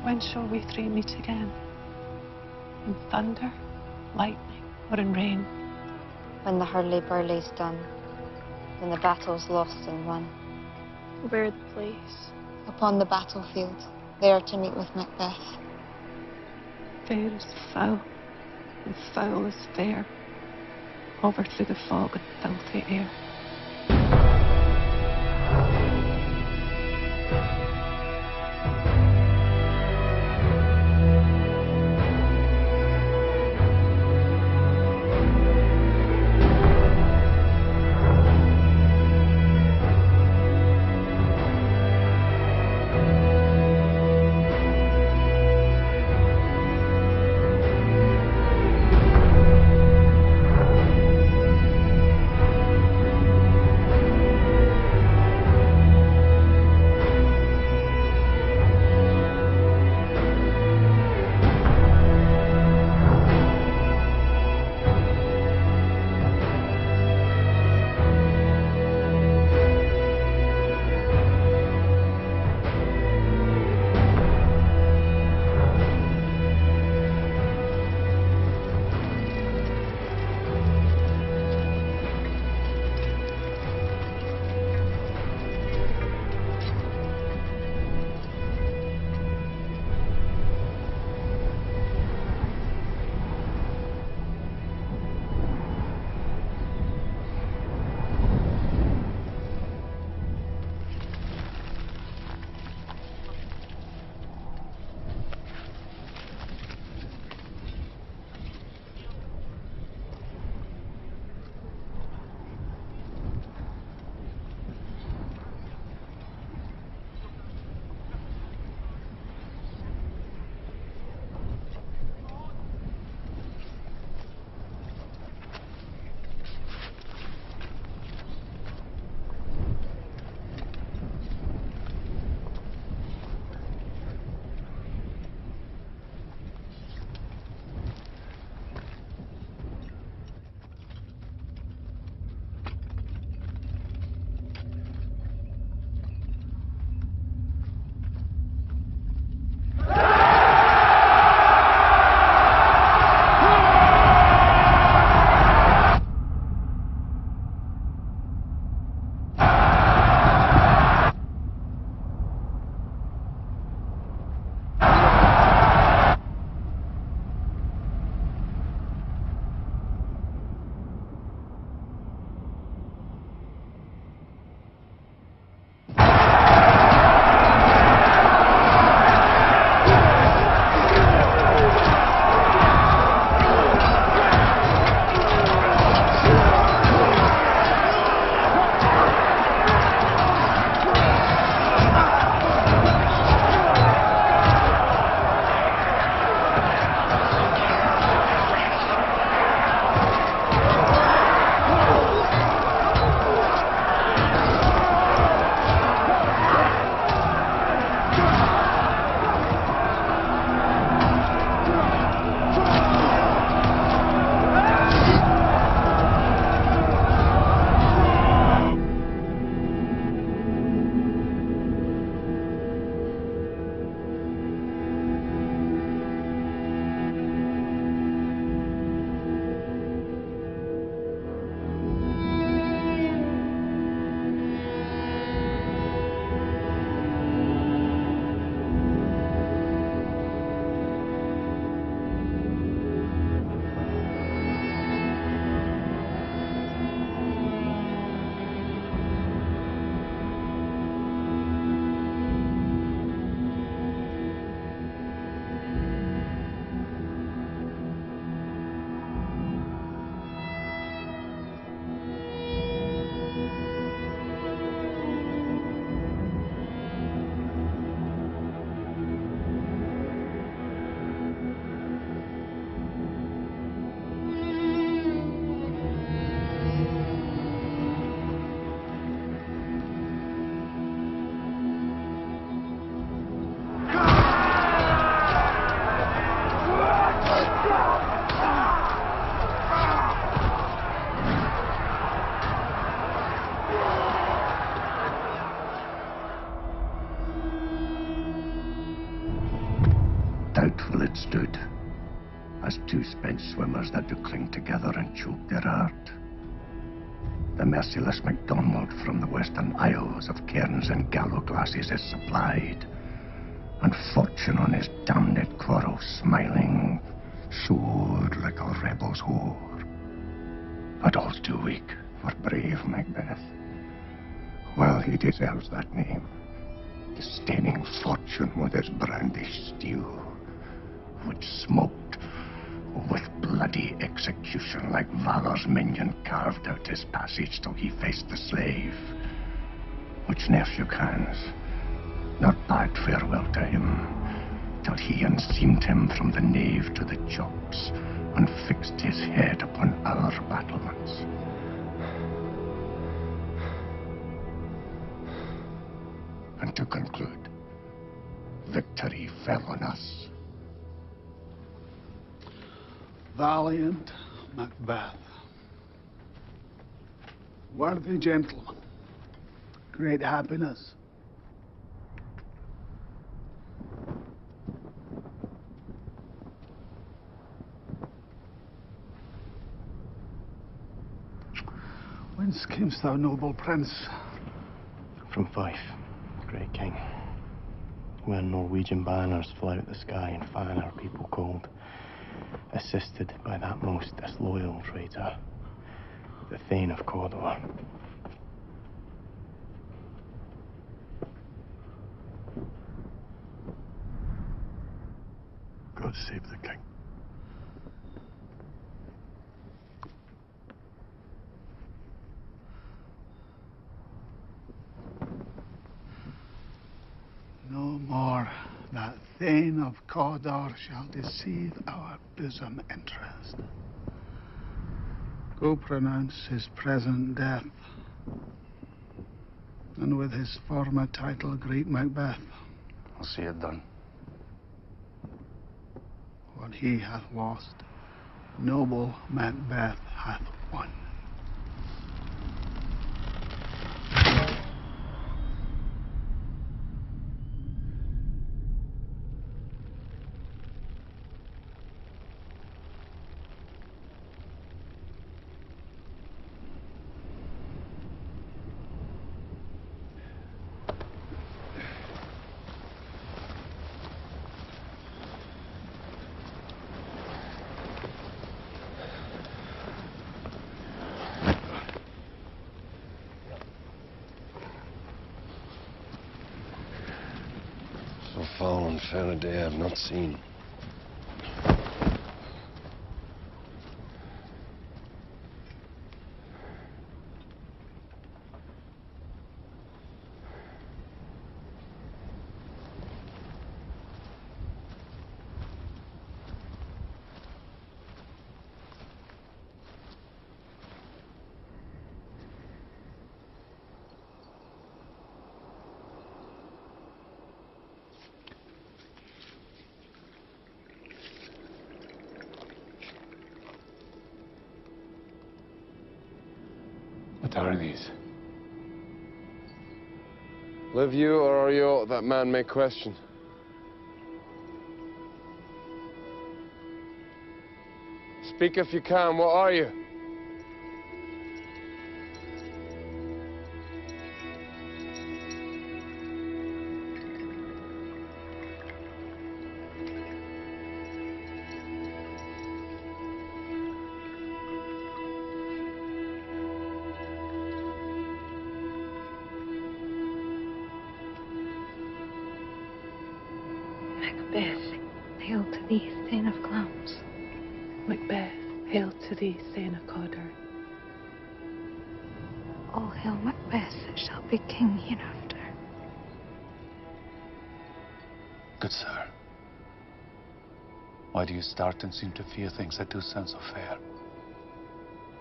When shall we three meet again? In thunder, lightning, or in rain? When the hurly-burly's done, when the battle's lost and won. Where the place? Upon the battlefield, there to meet with Macbeth. Fair is foul, and foul is fair, over through the fog and filthy air. together and choke their heart. The merciless MacDonald from the Western Isles of cairns and gallows glasses is supplied, and fortune on his damned quarrel smiling, sword like a rebel's whore. But all's too weak for brave Macbeth. Well, he deserves that name, disdaining fortune with his brandished steel, which smoked with bloody execution like Valor's minion carved out his passage till he faced the slave, which ne'er shook hands, nor bade farewell to him, till he unseamed him from the nave to the chops, and fixed his head upon our battlements. And to conclude, victory fell on us. Valiant Macbeth. Worthy gentleman. Great happiness. Whence camest thou, noble prince? From Fife, great king, where Norwegian banners fly out the sky and fan our people cold, assisted by that most disloyal traitor, the Thane of Cawdor. God save the king. No more that Thane of Cawdor shall deceive our bosom interest. Go pronounce his present death, and with his former title greet Macbeth. I'll see it done. What he hath lost, noble Macbeth hath won. So foul and fair a day I've not seen. What are these? Live you or are you that man may question? Speak if you can, what are you? Macbeth, hail to thee, Thane of Clowns. Macbeth, hail to thee, Thane of Cawdor. All hail Macbeth that shall be king hereafter. Good sir. Why do you start and seem to fear things that do sound so fair?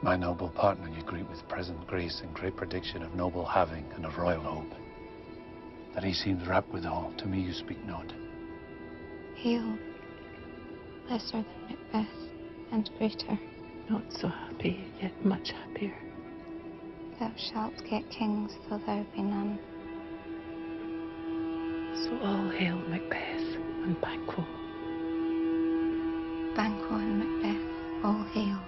My noble partner you greet with present grace and great prediction of noble having and of royal hope. That he seems rapt withal, to me you speak not. Hail, lesser than Macbeth, and greater. Not so happy, yet much happier. Thou shalt get kings, though there be none. So all hail Macbeth and Banquo. Banquo and Macbeth, all hail.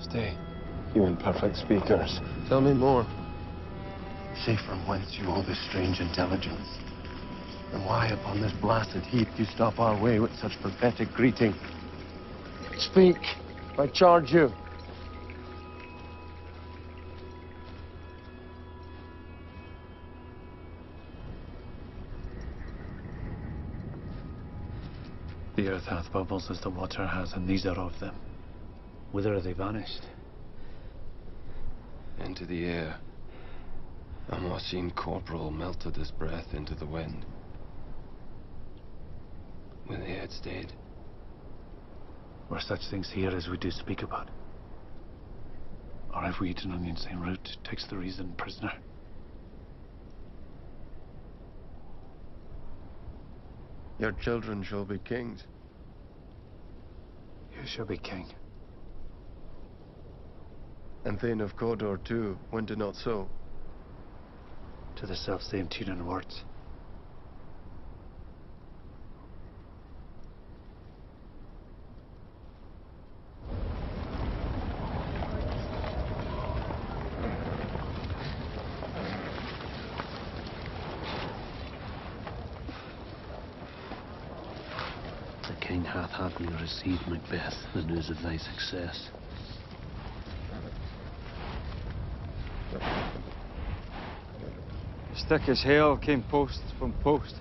Stay. You imperfect speakers. Tell me more. Say from whence you owe this strange intelligence, and why upon this blasted heath you stop our way with such pathetic greeting. Speak. I charge you. The earth hath bubbles as the water has, and these are of them. Whither are they vanished? Into the air. And what seemed corporal melted his breath into the wind. When they had stayed. Were such things here as we do speak about? Or have we eaten on the insane route? Takes the reason prisoner. Your children shall be kings. You shall be king. And Thane of Cawdor too, went it not so? To the self-same tune and words. The king hath had me receive, Macbeth, the news of thy success. Stick as hail came post from post,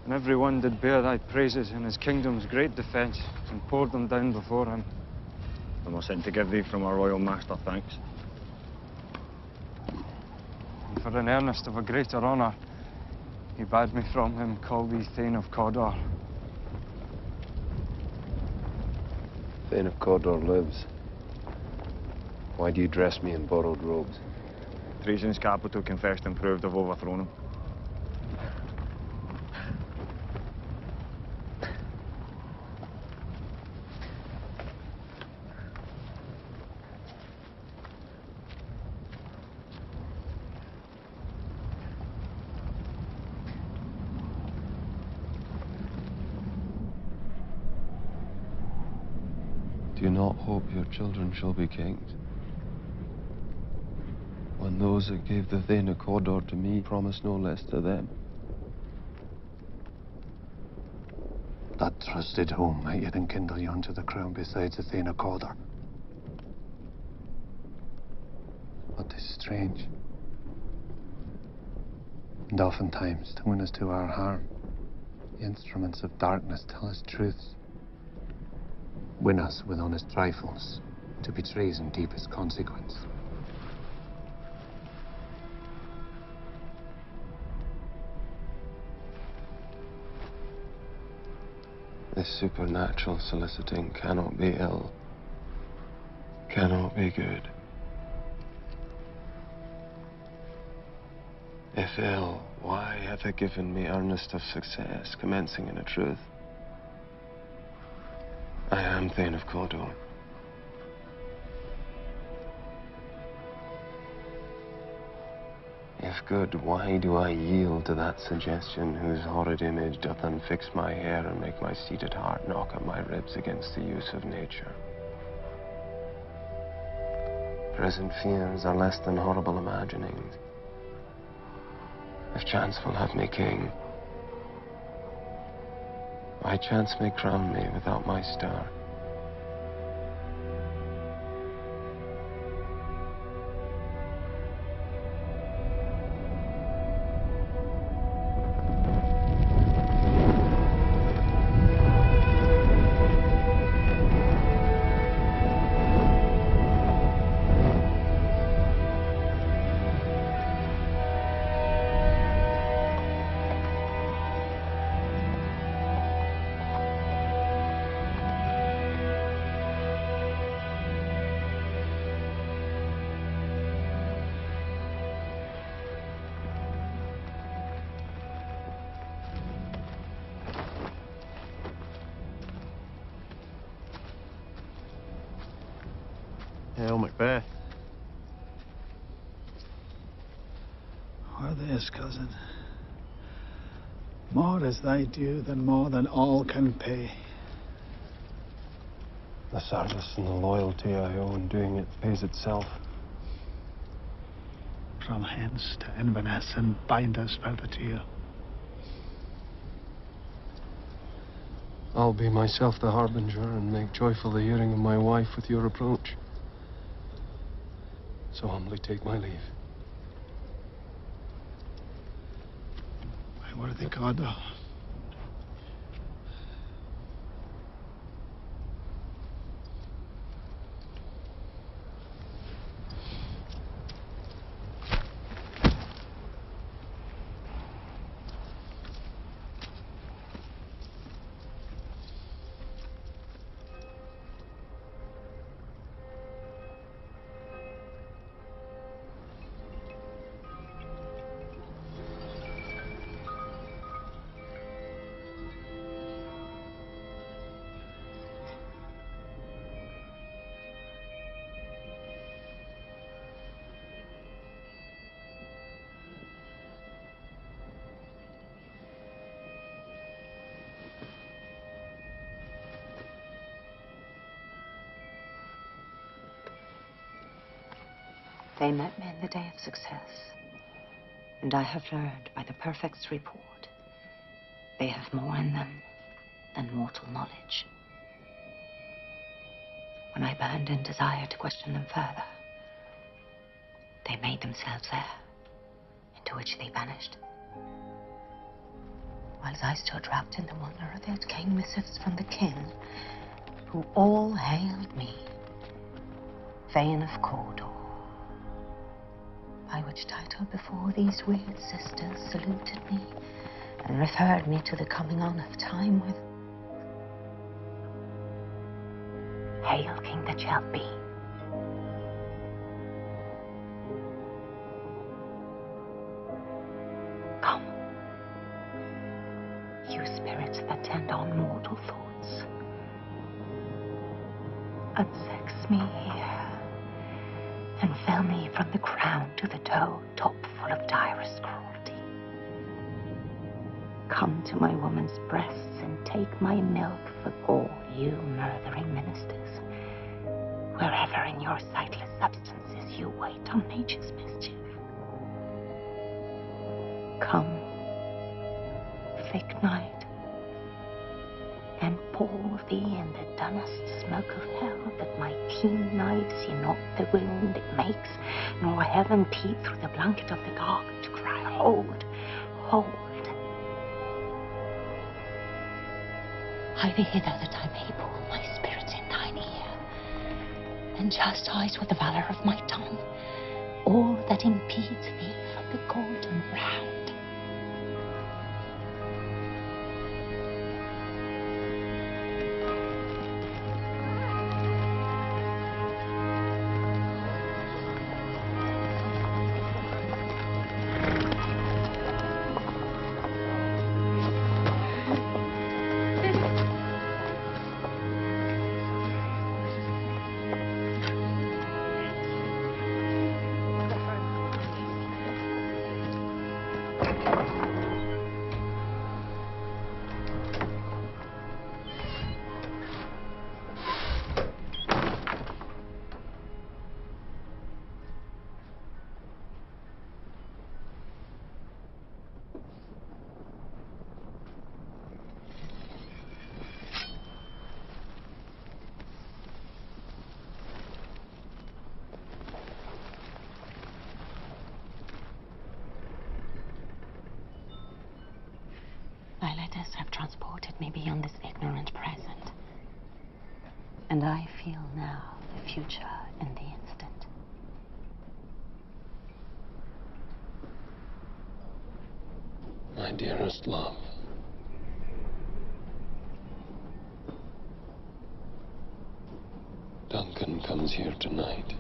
and every one did bear thy praises in his kingdom's great defence, and poured them down before him. And was sent to give thee from our royal master thanks. And for an earnest of a greater honour, he bade me from him call thee Thane of Cawdor. Thane of Cawdor lives. Why do you dress me in borrowed robes? Treason's capital confessed and proved have overthrown him. Do you not hope your children shall be kings? When those that gave the Thane of Cawdor to me promised no less to them. That trusted home might yet enkindle you unto the crown besides the Thane of Cawdor. But 'tis strange. And oftentimes, to win us to our harm, the instruments of darkness tell us truths. Win us with honest trifles, to betrays in deepest consequence. This supernatural soliciting cannot be ill, cannot be good. If ill, why hath it given me earnest of success, commencing in a truth? I am Thane of Cawdor. If good, why do I yield to that suggestion whose horrid image doth unfix my hair and make my seated heart knock at my ribs against the use of nature? Present fears are less than horrible imaginings. If chance will have me king, why chance may crown me without my star. Hail, Macbeth. Or this, cousin. More is thy due than more than all can pay. The service and the loyalty I owe in doing it pays itself. From hence to Inverness and bind us by the tear. I'll be myself the harbinger and make joyful the hearing of my wife with your approach. So humbly take my leave. My worthy Cawdor. They met me in the day of success, and I have learned by the Perfect's report they have more in them than mortal knowledge. When I burned in desire to question them further, they made themselves air, into which they vanished. Whilst I stood wrapped in the wonder, there came missives from the king, who all hailed me, Thane of Cawdor. By which title before these weird sisters saluted me and referred me to the coming on of time with Hail, King that shall be. Come, you spirits that tend on mortal thoughts, unsex me here and fell me from the crown to the toe, top full of direst cruelty. Come to my woman's breasts and take my milk for gall, you murthering ministers, wherever in your sightless substances you wait on nature's mischief. Come, thick night, and pour thee in the dunnest smoke of hell, that my keen knives see not the wound it makes, nor heaven peep through the blanket of the dark to cry, hold, hold. Hie thee hither that I may pour my spirit in thine ear, and chastise with the valor of my tongue all that impedes thee from the golden round. Thy letters have transported me beyond this ignorant present, and I feel now the future in the instant. My dearest love, Duncan comes here tonight.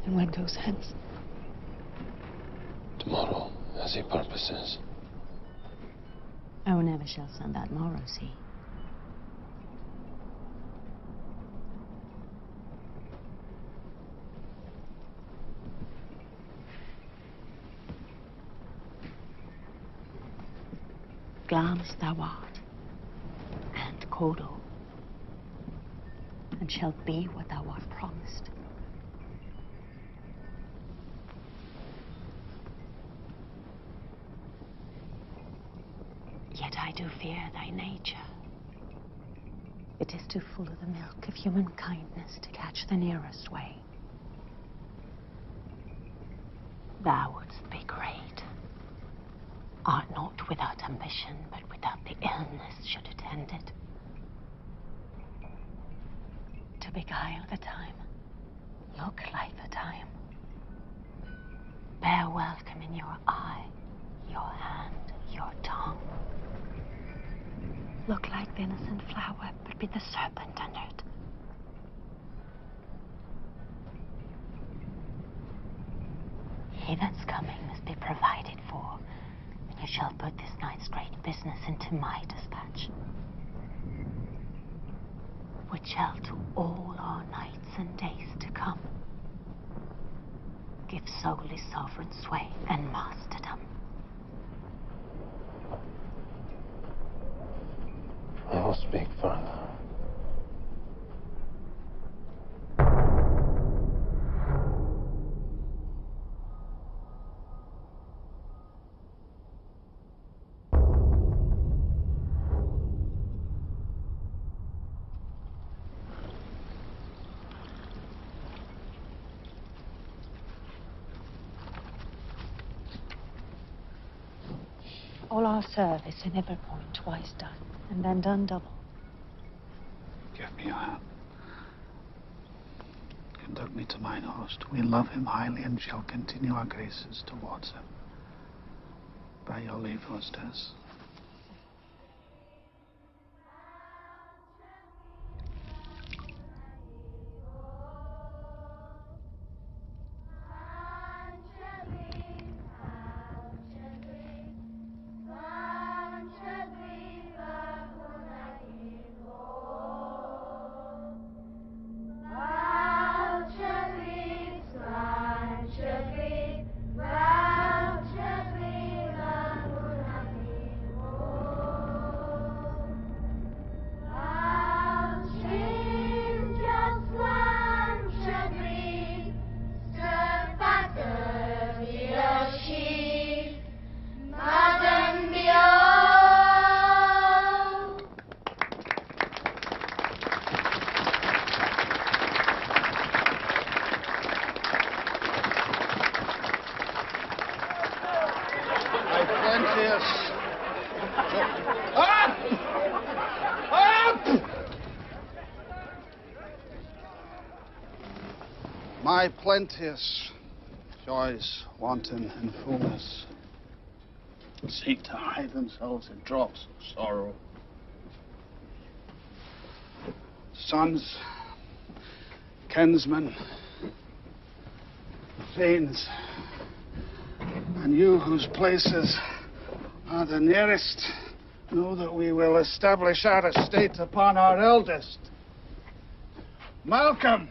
And when goes hence? Tomorrow, as he purposes. Oh, never shall send that morrow see. Glance thou art, and Cawdor and shall be what thou art promised. Yet I do fear thy nature. It is too full of the milk of human kindness to catch the nearest way. Thou wouldst be great, art not without ambition, but without the illness should attend it. To beguile the time, look like the time. Bear welcome in your eye, your hand, your tongue. Look like the innocent flower, but be the serpent under it. He that's coming must be provided for, and you shall put this night's great business into my dispatch, which shall to all our nights and days to come give solely sovereign sway and masterdom. I will speak further. All our service in every point twice done, and then done double. Give me your hand. Conduct me to mine host. We love him highly and shall continue our graces towards him. By your leave, hostess. My plenteous joys, wanton in fullness, seek to hide themselves in drops of sorrow. Sons, kinsmen, thanes, and you whose places are the nearest, know that we will establish our estate upon our eldest, Malcolm,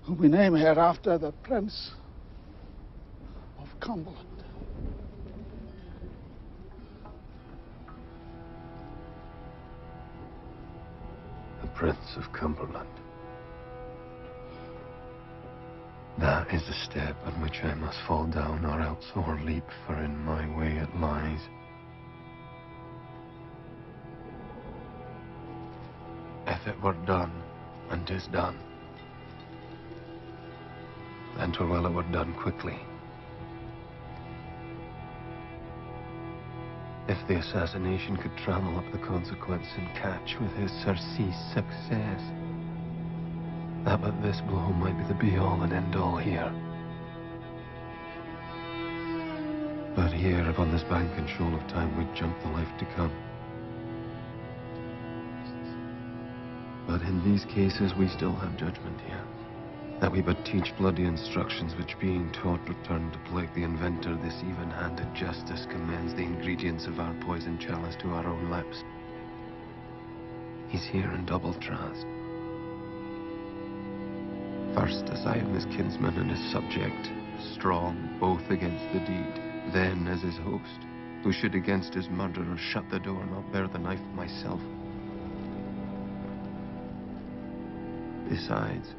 who we name hereafter the Prince of Cumberland. The Prince of Cumberland. That is the step on which I must fall down or else o'erleap, for in my way it lies. If it were done, and 'tis done, then 'twere well it were done quickly. If the assassination could trammel up the consequence and catch with his surcease success, that but this blow might be the be-all and end-all here. But here, upon this bank and shoal of time, we'd jump the life to come. But in these cases, we still have judgment here. That we but teach bloody instructions which, being taught, return to plague the inventor. This even-handed justice commends the ingredients of our poison chalice to our own lips. He's here in double trust. First, as I am his kinsman and his subject, strong both against the deed. Then, as his host, who should against his murderer shut the door, not bear the knife myself. Besides,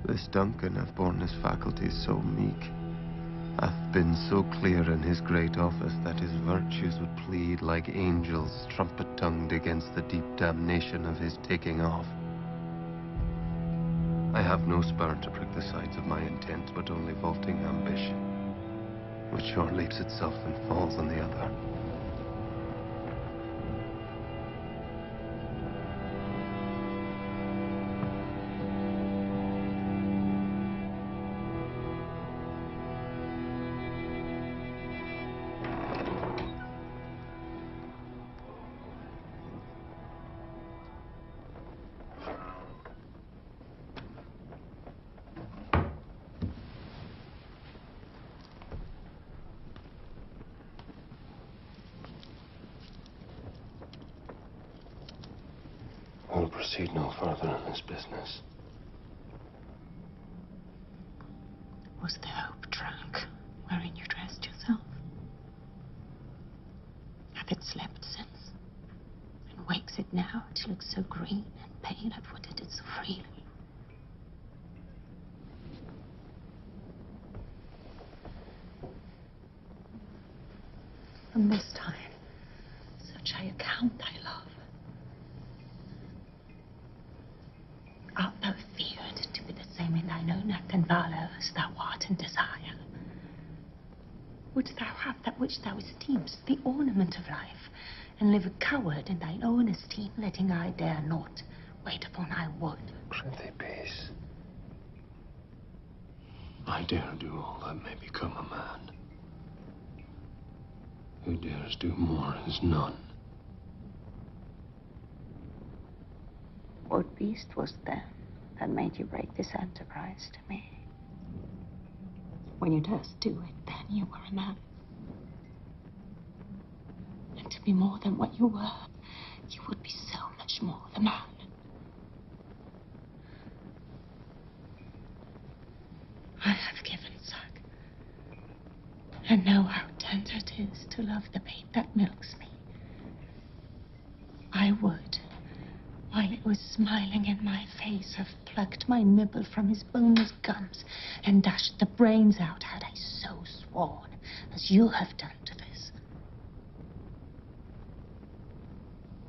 this Duncan hath borne his faculties so meek, hath been so clear in his great office, that his virtues would plead like angels trumpet-tongued against the deep damnation of his taking off. I have no spur to prick the sides of my intent, but only vaulting ambition, which sure leaps itself and falls on the other. We'll proceed no further in this business. Was the hope drunk wherein you dressed yourself? Hath it slept since? And wakes it now to look so green and pale at what it did so freely? From this time, such I account thy love. Art thou feared to be the same in thine own act and valour as thou art in desire? Wouldst thou have that which thou esteemest the ornament of life, and live a coward in thine own esteem, letting I dare not wait upon I would? Prithee, peace. I dare do all that may become a man. Who dares do more is none. What beast was then that made you break this enterprise to me? When you durst do it, then you were a man. And to be more than what you were, you would be so much more the man. I have given suck, and know how tender it is to love the babe that milks me. I would, while it was smiling in my face, have plucked my nibble from his boneless gums and dashed the brains out, had I so sworn, as you have done to this.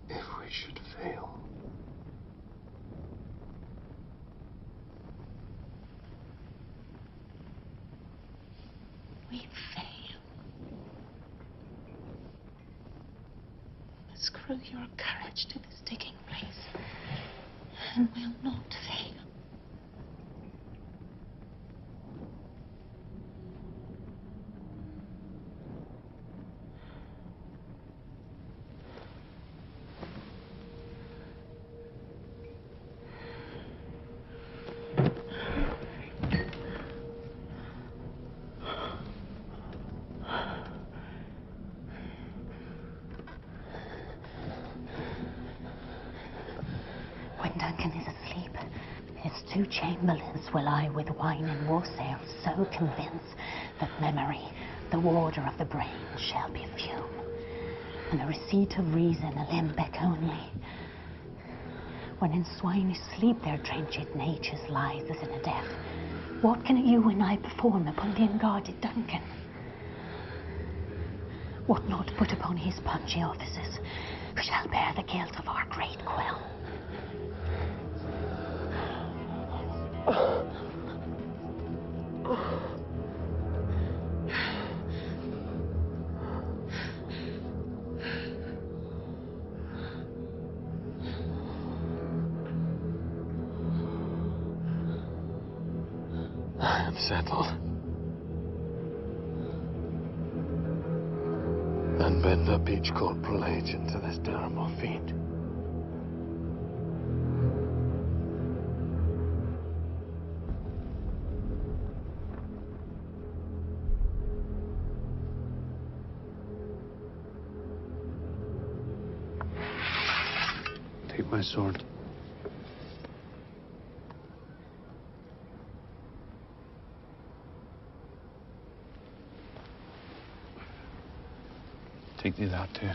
If we should fail, we fail. Screw your courage to this digging place, and we'll not fail. When Duncan is asleep, his two chamberlains will I with wine and wassail so convince that memory, the warder of the brain, shall be fume, and the receipt of reason a limbeck only. When in swinish sleep their drenched natures lies as in a death, what can you and I perform upon the unguarded Duncan? What not put upon his punchy officers, who shall bear the guilt of our great quell? I am settled. And bend up each corporal agent to this terrible feat. Take my sword. Take thee that too.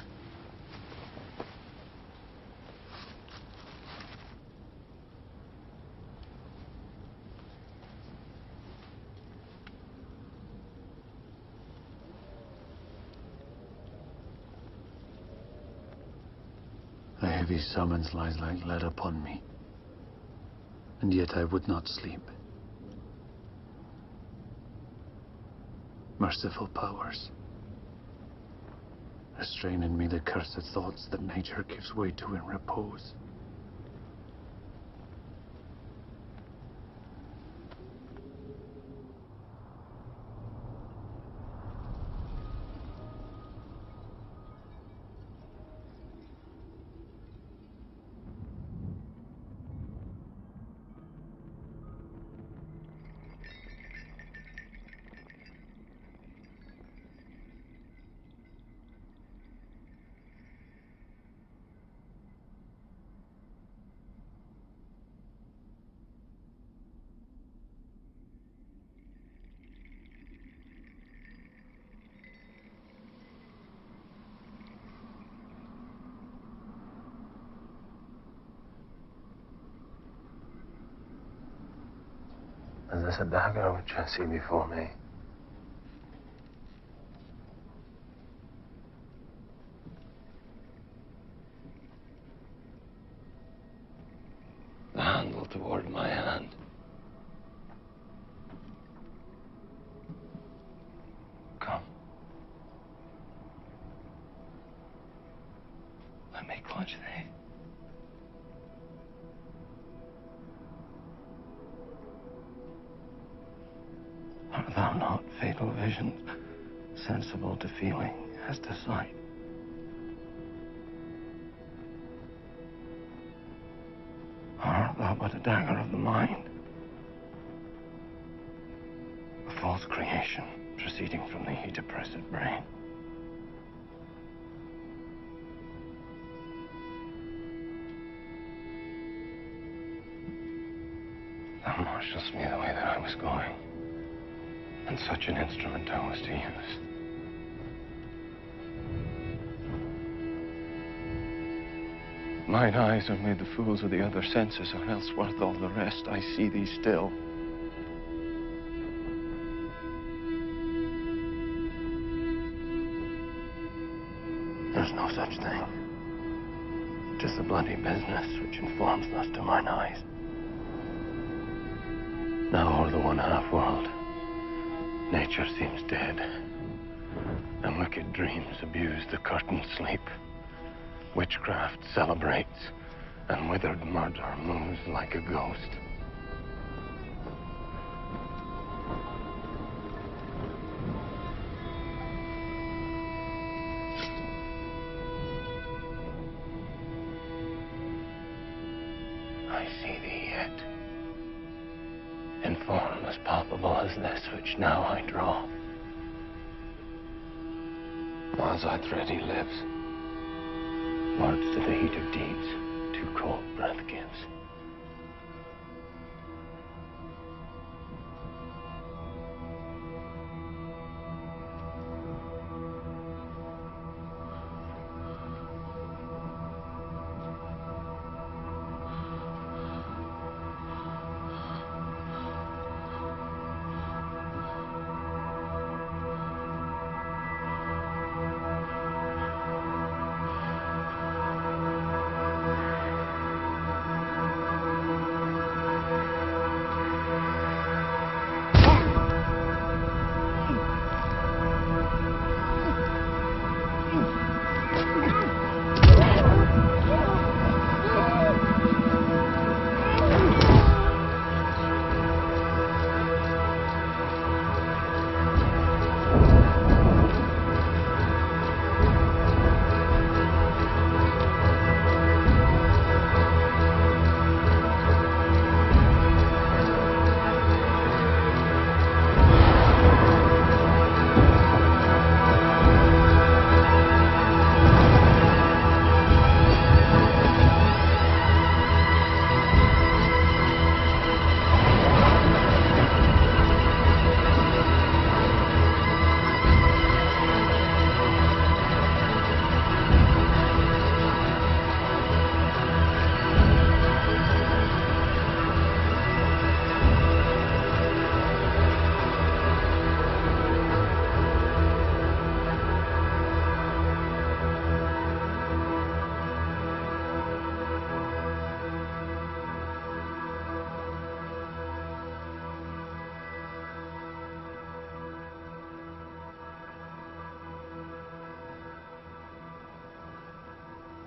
heavy summons lies like lead upon me, and yet I would not sleep. Merciful powers, restrain in me the cursed thoughts that nature gives way to in repose. Is this a dagger which I see before me? The handle toward my hand. Come. Let me clutch thee. Art thou not, fatal vision, sensible to feeling as to sight? Or art thou but a dagger of the mind? A false creation proceeding from the heat oppressed brain? Thou marshalst me the way that I was going. And such an instrument I was to use. Mine eyes are made the fools of the other senses, or else worth all the rest, I see thee still. There's no such thing. 'Tis the bloody business which informs thus to mine eyes. Now o'er the one half world, nature seems dead, and wicked dreams abuse the curtained sleep. Witchcraft celebrates, and withered murder moves like a ghost. I see thee yet, in form as palpable as this which now I draw. As I thread he lives, words to the heat of deeds too cold breath gives.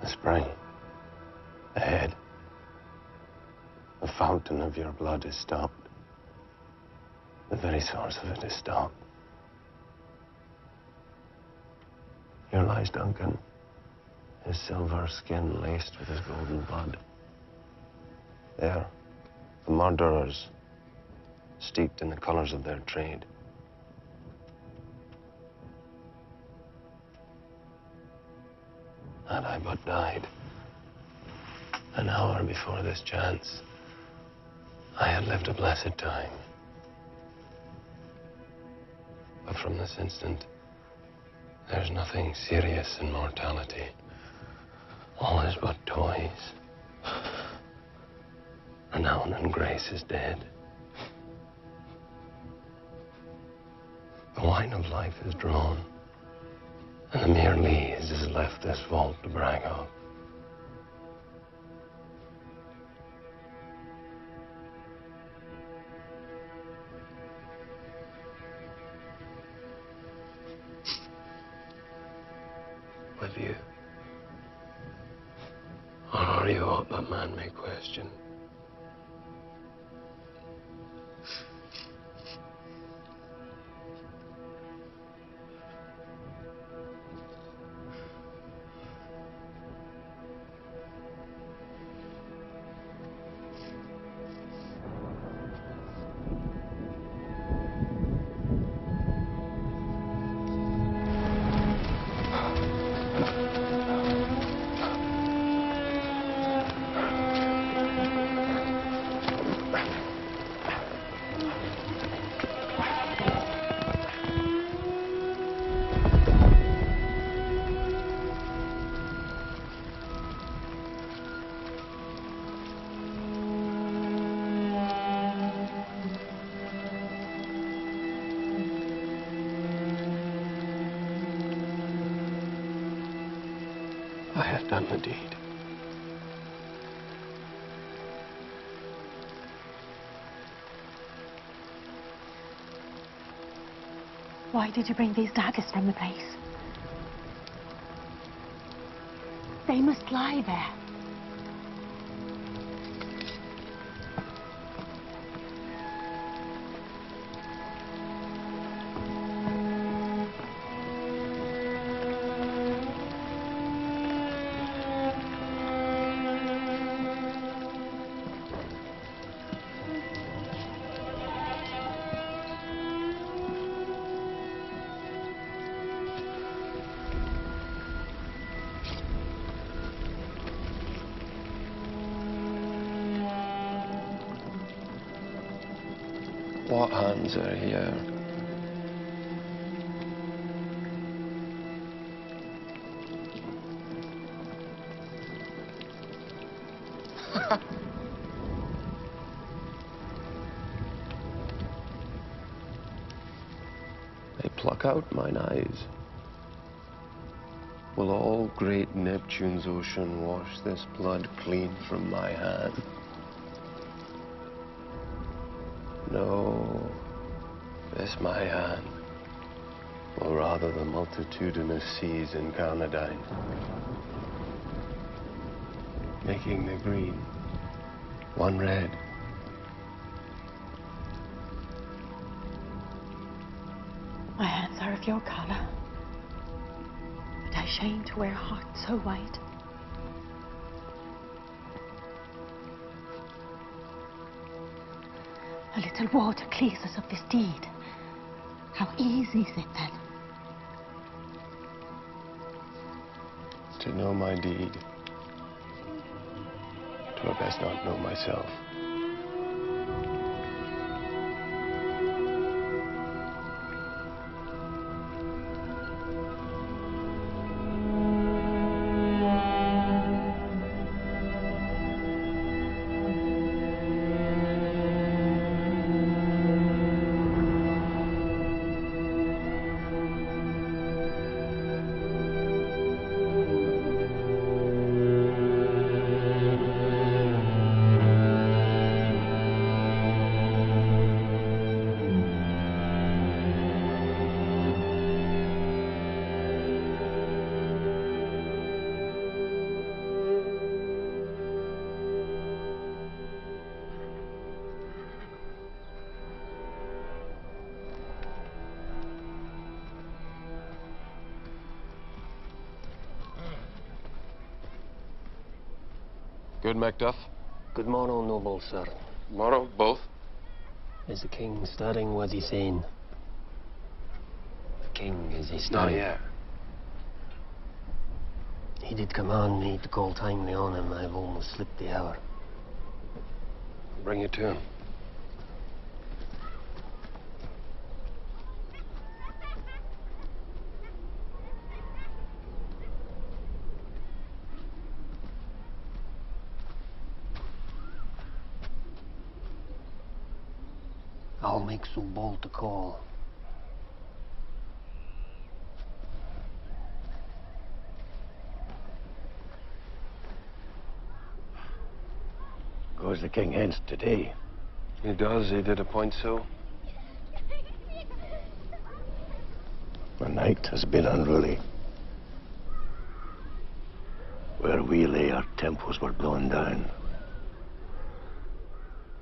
The spring. Ahead. The fountain of your blood is stopped. The very source of it is stopped. Here lies Duncan, his silver skin laced with his golden blood. There, the murderers, steeped in the colors of their trade. Had I but died an hour before this chance, I had lived a blessed time. But from this instant, there's nothing serious in mortality. All is but toys. Renown and grace is dead. The wine of life is drawn, and the mere lees is left this vault to brag of. With you, or are you aught that man may question? I have done the deed. Why did you bring these daggers from the place? They must lie there. What hands are here? They pluck out mine eyes. Will all great Neptune's ocean wash this blood clean from my hand? No, this my hand will rather the multitudinous seas incarnadine, making the green one red. My hands are of your color, but I shame to wear a heart so white. A little water clears us of this deed. How easy is it then? To know my deed, 'twere best not know myself. Good, Macbeth? Good morrow, noble sir. Morrow, both? Is the king stirring? Was he saying? The king, is he Not stirring? yet. He did command me to call timely on him. I've almost slipped the hour. Bring you to him. I'll make so bold to call. Goes the king hence today. He does. He did appoint so. The night has been unruly. Where we lay, our temples were blown down.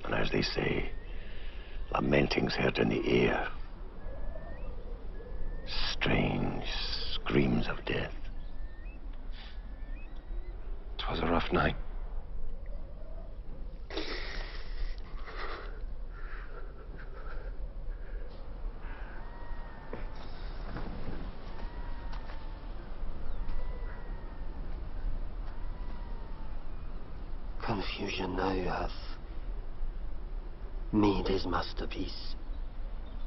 And as they say, lamenting's heard in the air. Strange screams of death. 'Twas a rough night. Confusion now hath made his masterpiece.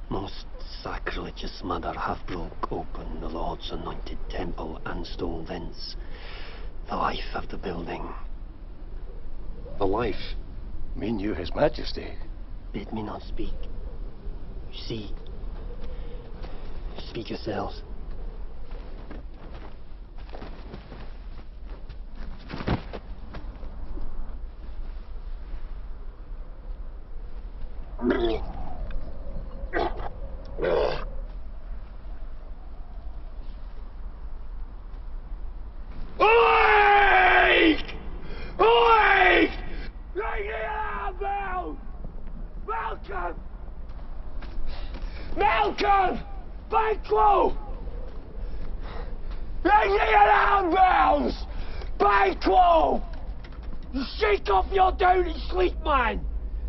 Most sacrilegious mother hath broke open the Lord's anointed temple and stole thence the life of the building. The life? Mean you, His Majesty? Bid me not speak. You see, speak yourselves. Malcolm! Malcolm! Banquo! Ring the alarm bells! Banquo! You shake off your dirty sleep, man!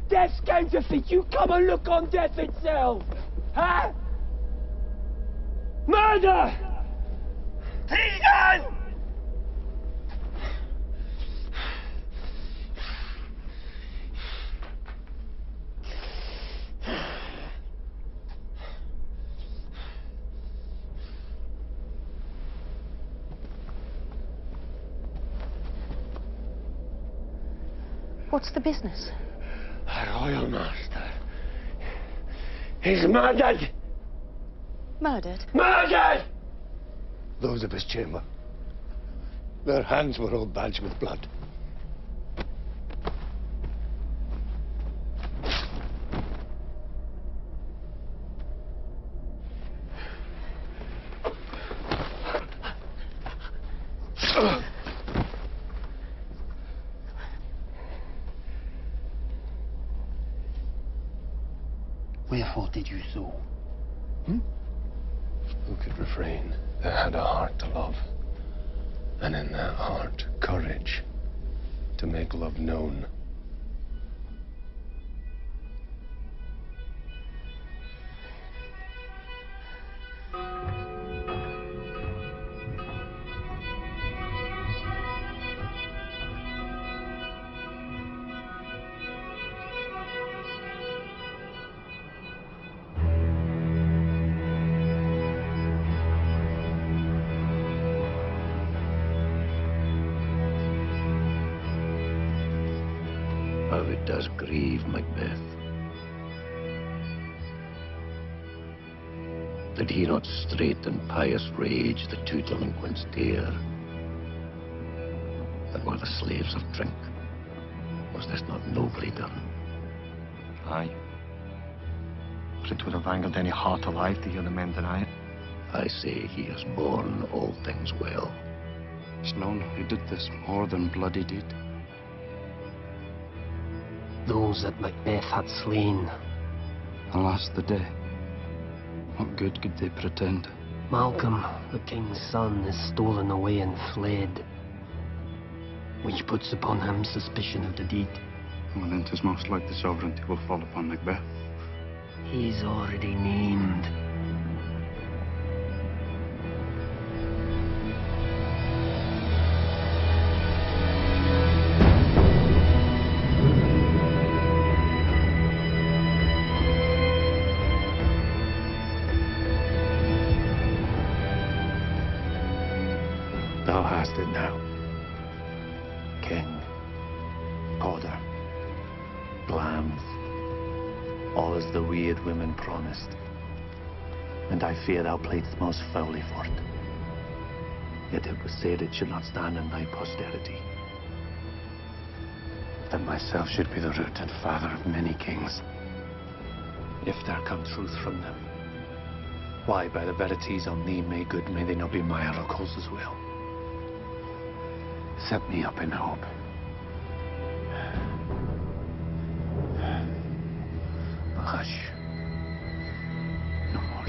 Death's counterfeit, you come and look on death itself! Huh? Murder! Treason! What's the business? Our royal master. He's murdered! Murdered? Murdered! Those of his chamber. Their hands were all badged with blood. Wherefore did you so? Who could refrain? They had a heart to love. And in that heart, courage to make love known. How it does grieve Macbeth. Did he not straight and pious rage the two delinquents dare, that were the slaves of drink? Was this not nobly done? Aye. But it would have angered any heart alive to hear the men deny it. I say he has borne all things well. It's none who did this more than bloody deed. Those that Macbeth had slain. Alas, the day. What good could they pretend? Malcolm, the king's son, is stolen away and fled. which puts upon him suspicion of the deed. Well, then 'tis most like the sovereignty will fall upon Macbeth. He's already named. Thou hast it now. King, Porter, Glams, all as the weird women promised. And I fear thou playedst most foully for it. Yet it was said it should not stand in thy posterity. That myself should be the root and father of many kings. If there come truth from them, why, by the verities on thee made good, may they not be my oracles as well? Set me up in hope. But hush. No more.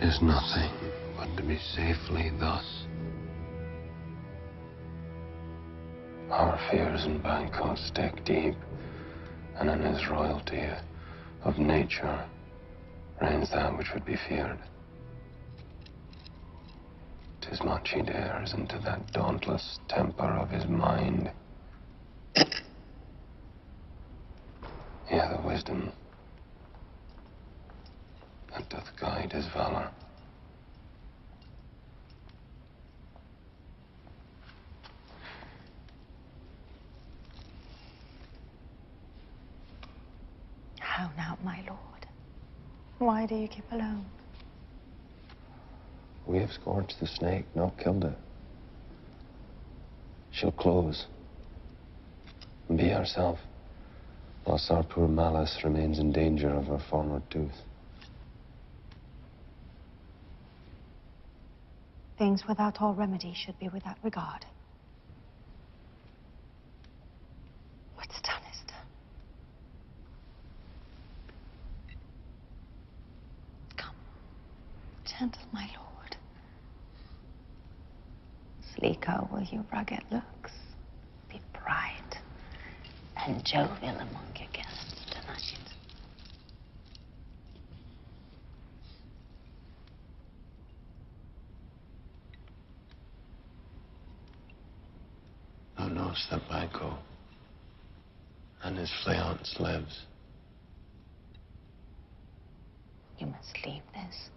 Is nothing but to be safely thus. Our fears in Banquo stake deep, and in his royalty of nature reigns that which would be feared. 'Tis much he dares into that dauntless temper of his mind. Yea, the wisdom that doth guide his valor. How now, my lord? Why do you keep alone? We have scourged the snake, not killed it. She'll close and be herself, whilst our poor Malice remains in danger of her former tooth. Things without all remedy should be without regard. What's done is done. Come, gentle my lord. Sleeker will your rugged looks. Be bright and jovial among your guests tonight. Thou knowest that Banquo and his fiancé lives. You must leave this.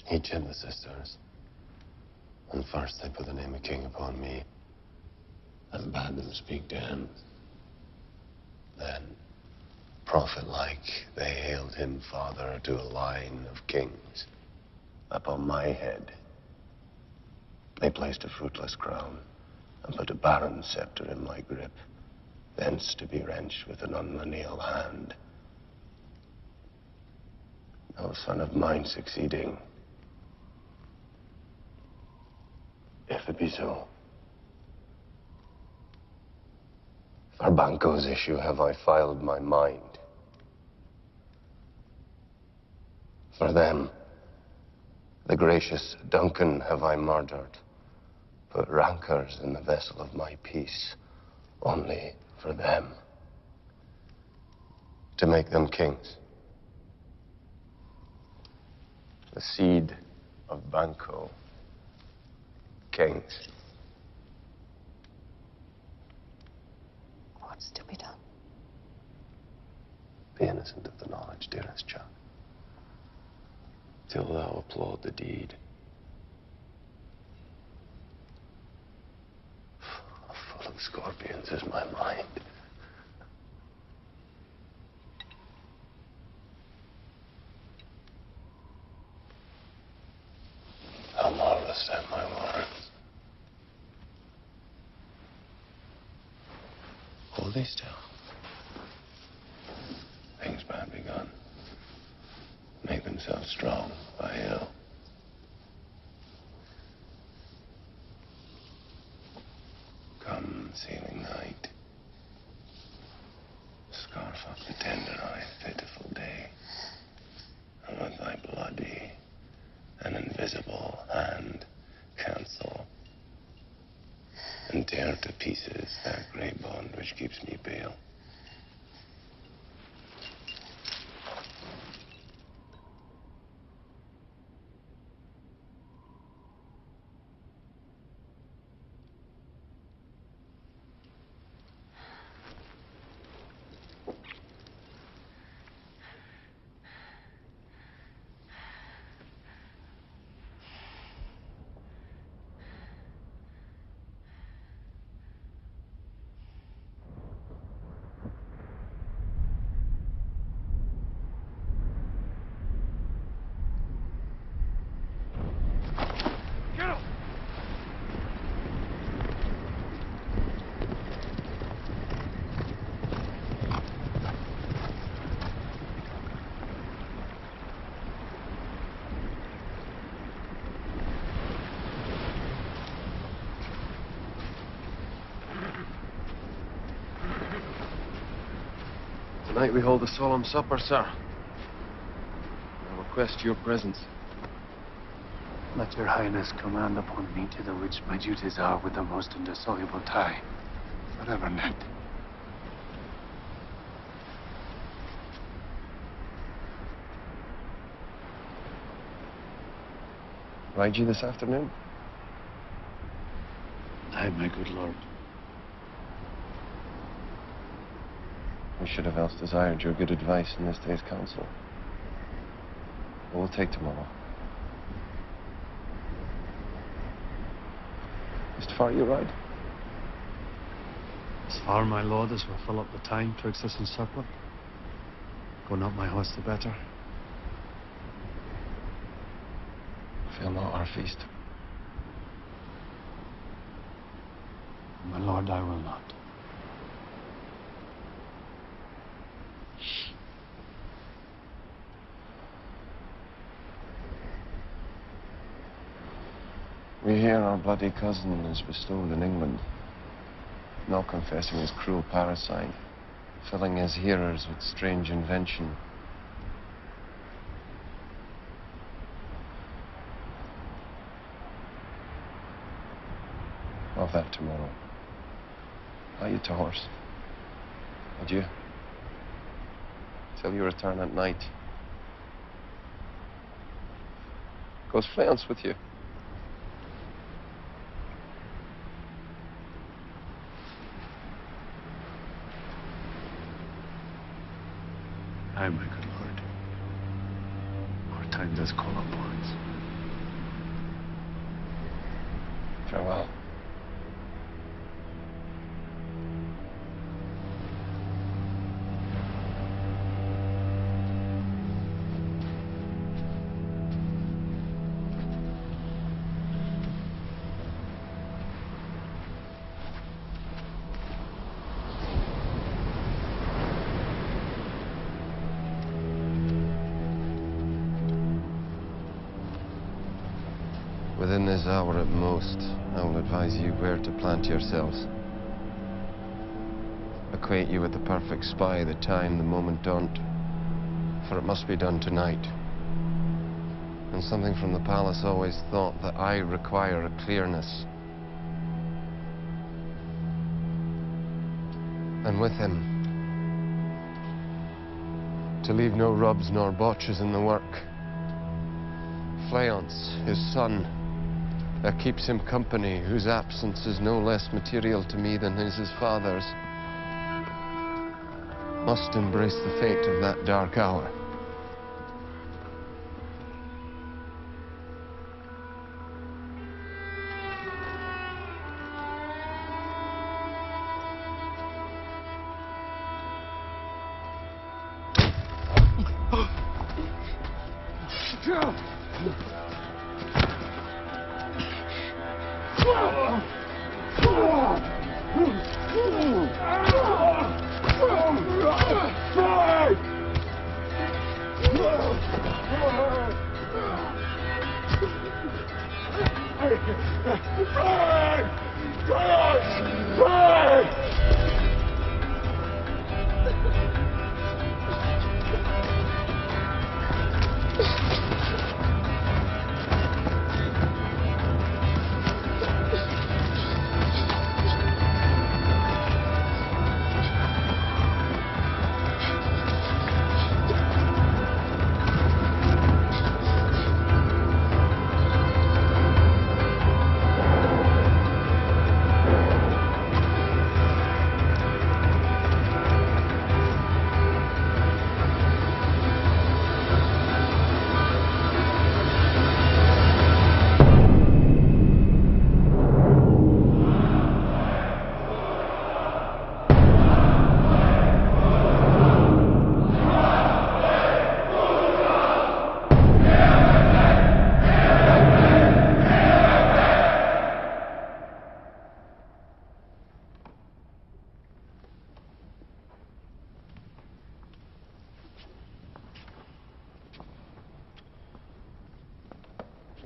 He chid the sisters, and first they put the name of king upon me, and bade them speak to him. Then, prophet-like, they hailed him father to a line of kings. Upon my head, they placed a fruitless crown, and put a barren scepter in my grip, thence to be wrenched with an unlineal hand. No son of mine succeeding. If it be so, For Banco's issue have I filed my mind. For them, the gracious Duncan have I murdered, put rancours in the vessel of my peace, only for them, to make them kings. The seed of Banco, kings. What's to be done? Be innocent of the knowledge, dearest child, till thou applaud the deed. Full of scorpions is my mind. How marvelous sound my words. Hold thee still. Things bad begun make themselves strong by ill. Come, sealing night, scarf up the tender-eyed pitiful day, and with thy bloody and invisible hand cancel and tear to pieces that grey bond which keeps me pale. Tonight we hold a solemn supper, sir. I request your presence. Let your highness command upon me to the which my duties are with the most indissoluble tie, forever knit. Ride you this afternoon? Aye, my good lord. We should have else desired your good advice in this day's council. We'll take tomorrow. Just far you ride? As far, my lord, as we'll fill up the time twixt us and supper. Go not my horse the better. Fail not our feast. My lord, I will not. We hear our bloody cousin is bestowed in England, not confessing his cruel parricide, filling his hearers with strange invention. Of that tomorrow. Are you to horse? Adieu. Till you return at night. Goes Fleance with you? Aye, my good lord. Our time does call upon us. Farewell. Within this hour at most, I will advise you where to plant yourselves. A acquaint you with the perfect spy, the time, the moment don't. For it must be done tonight. And something from the palace always thought that I require a clearness. And with him, to leave no rubs nor botches in the work. Fleance, his son, that keeps him company, whose absence is no less material to me than is his father's, must embrace the fate of that dark hour.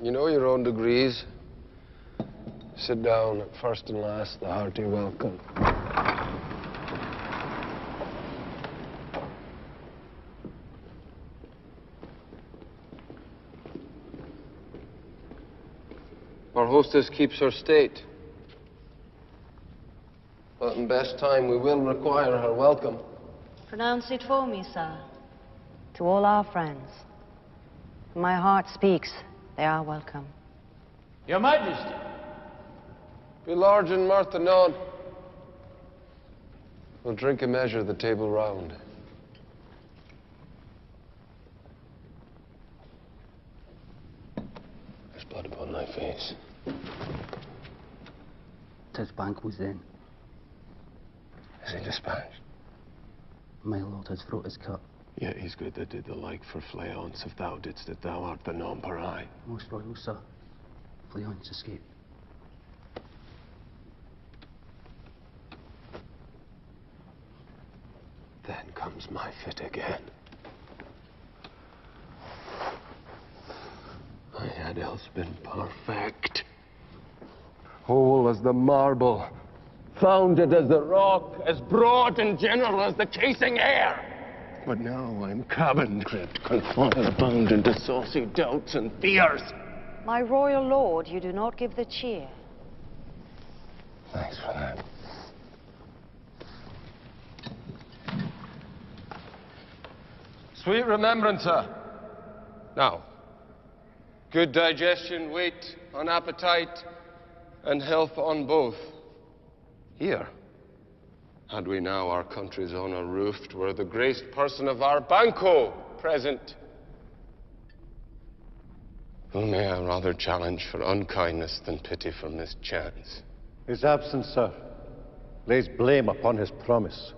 You know your own degrees. Sit down at first and last, the hearty welcome. Our hostess keeps her state. But in best time, we will require her welcome. Pronounce it for me, sir. To all our friends. My heart speaks. They are welcome. Your Majesty. Be large in mirth anon. We'll drink a measure, the table round. There's blood upon thy face. 'Tis bank within. Is he dispatched? My lord, his throat is cut. Yet he's good that did the like for Fleance, if thou didst it, thou art the non-parai. Most royal, sir. Fleance escape. Then comes my fit again. I had else been perfect. Whole as the marble, founded as the rock, as broad and general as the casing air. But now I'm cabined, cribbed, confined, bound into saucy doubts and fears. My royal lord, you do not give the cheer. Thanks for that. Sweet remembrancer. Now, good digestion, weight on appetite, and health on both. Here, had we now our country's honor roofed, were the graced person of our Banco present. Who may I rather challenge for unkindness than pity for mischance? His absence, sir, lays blame upon his promise.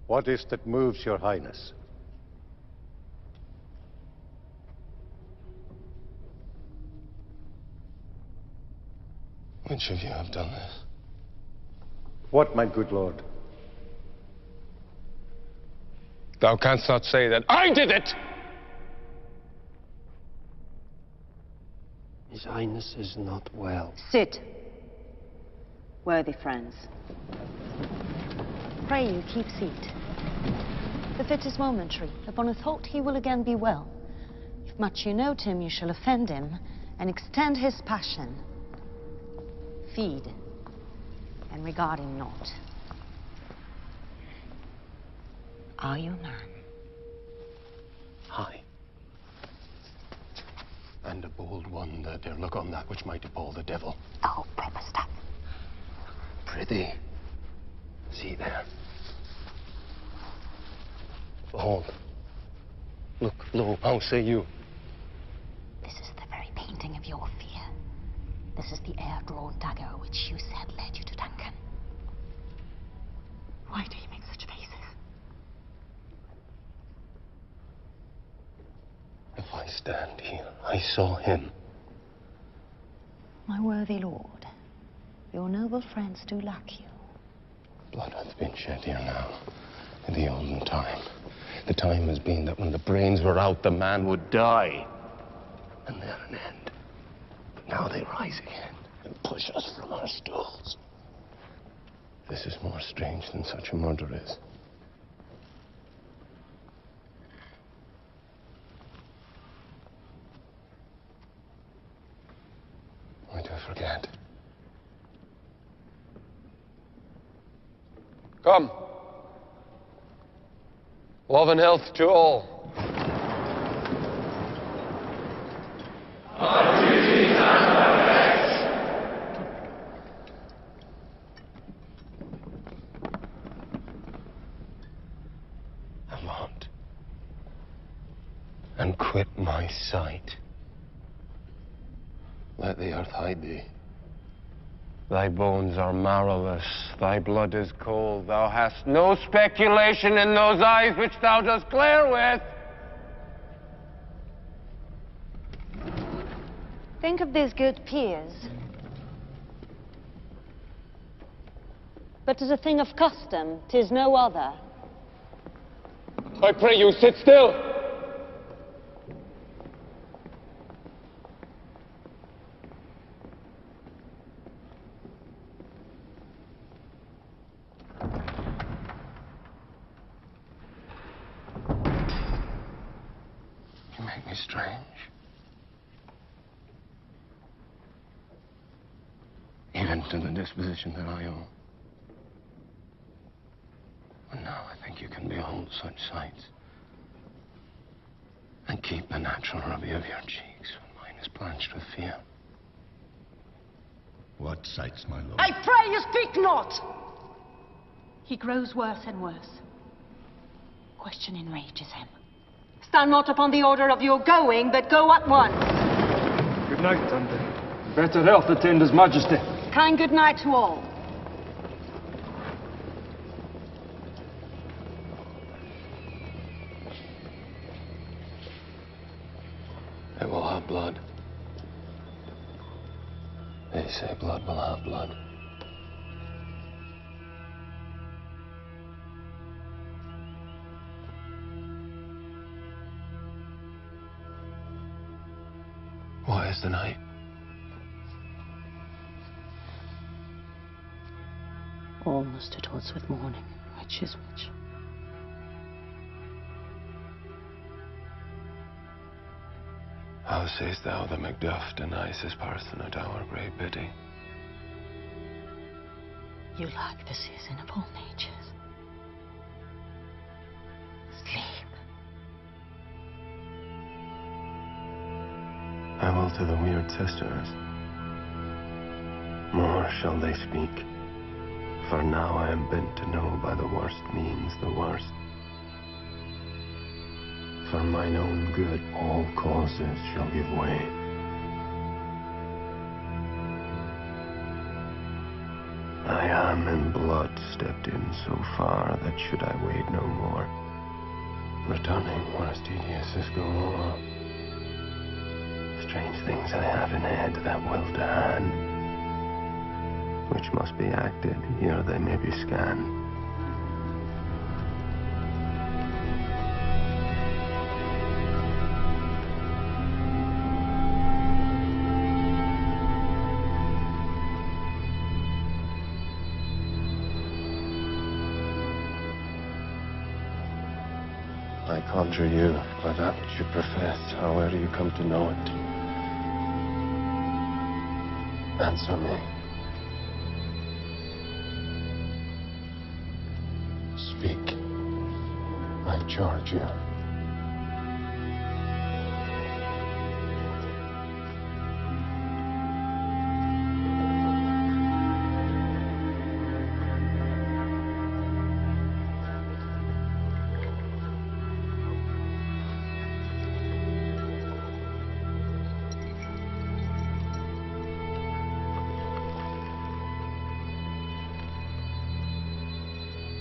What is that moves your highness? Which of you have done this? What, my good lord? Thou canst not say that I did it! He His Highness is not well. Sit, worthy friends. Pray you keep seat. The fit is momentary. Upon a thought he will again be well. If much you note him, you shall offend him and extend his passion. Feed and regard him not. Are you man? Aye. And a bold one that dare look on that which might appall the devil. Oh, proper stuff. Prithee, see there. Behold. Look, lo, how say you? This is the very painting of your fear. This is the air-drawn dagger which you said led you to Duncan. Why do you make such faces? If I stand here, I saw him. My worthy lord, your noble friends do lack you. Blood hath been shed here now, in the olden time. The time has been that when the brains were out, the man would die. And they're an end. But now they rise again and push us from our stools. This is more strange than such a murder is. I do forget. Come. Love and health to all. Our duties and our rights. Avaunt. And quit my sight. Let the earth hide thee. Thy bones are marrowless, thy blood is cold. Thou hast no speculation in those eyes which thou dost glare with. Think of these good peers. But as a thing of custom, 'tis no other. I pray you, sit still. You make me strange. Even to the disposition that I owe. And now I think you can behold such sights. And keep the natural ruby of your cheeks when mine is blanched with fear. What sights, my lord? I pray you speak not! He grows worse and worse. Question enrages him. Stand not upon the order of your going, but go at once. Good night, and better health attend His Majesty. Kind good night to all. It will have blood. They say blood will have blood. What is the night? Almost at odds with morning, which is which. How sayest thou that Macduff denies his person at our great bidding? You lack the season of all natures. Sleep. I will to the weird sisters. More shall they speak. For now I am bent to know by the worst means the worst. For mine own good, all causes shall give way. I am in blood stepped in so far that should I wade no more, returning were as tedious as go o'er. Strange things I have in head that will to hand, which must be acted ere they may be scanned. I conjure you, by that which you profess, however you come to know it, answer me. Speak, I charge you.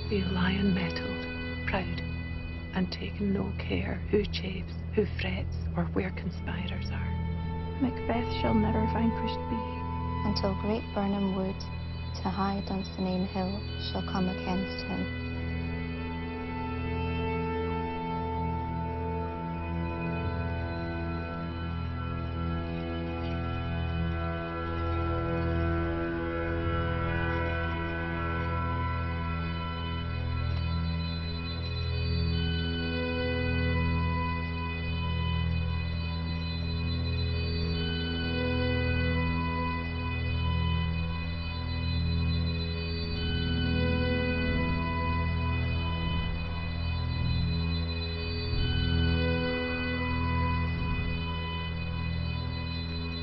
Be lion mettled, proud, and taking no care who chafes, who frets, or where conspirers are. Macbeth shall never vanquished be, until great Burnham Wood, to high Dunsinane Hill, shall come against him.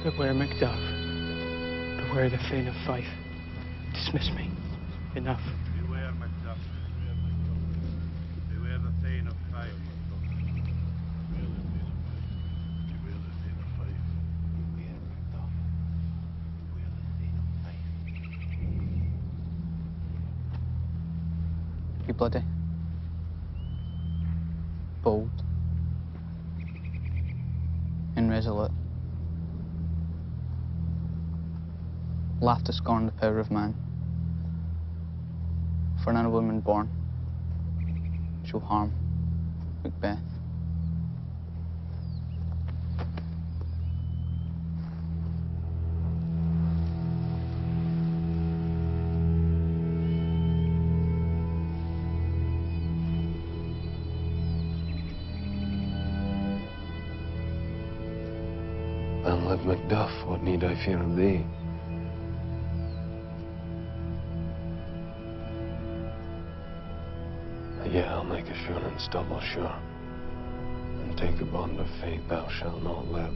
Beware Macduff. Beware the Thane of Fife. Dismiss me. Enough. Beware Macduff. Beware the Thane of Fife. Beware the Thane of Fife. Beware Macduff. Beware the Thane of Fife. Be bloody. Bold. And resolute. Laugh to scorn the power of man. For none of women born shall harm Macbeth. And live Macduff, what need I fear of thee? Yet I'll make assurance double sure, and take a bond of faith thou shalt not live.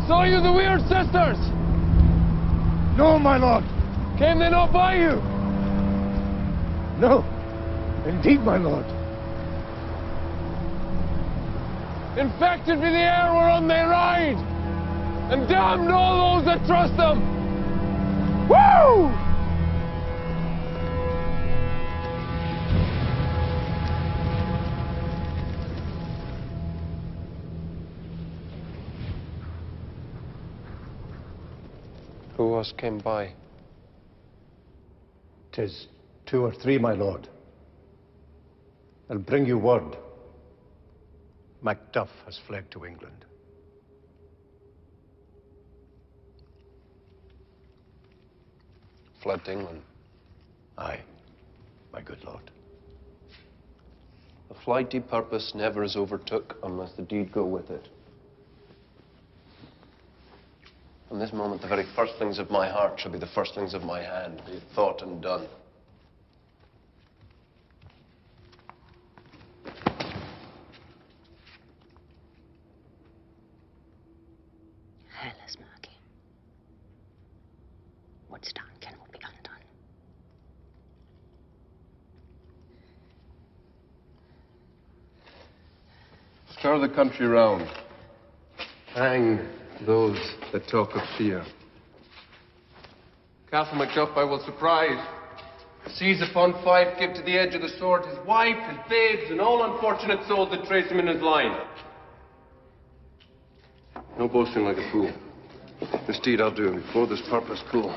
Saw you the Weird Sisters? No, my lord. Came they not by you? No. Indeed, my lord. Infected with the air whereon they ride, and damned all those that trust them. Woo! Who else came by? 'Tis 2 or 3, my lord. I'll bring you word. Macduff has fled to England. Fled to England. Aye, my good lord. The flighty purpose never is overtook unless the deed go with it. From this moment, the very firstlings of my heart shall be the firstlings of my hand, be it thought and done. Hairless Murky. What's done cannot be undone. Stir the country round. Hang those that talk of fear. Castle Macduff I will surprise. Seize upon Fife, give to the edge of the sword his wife, his babes, and all unfortunate souls that trace him in his line. No boasting like a fool. This deed I'll do before this purpose cool.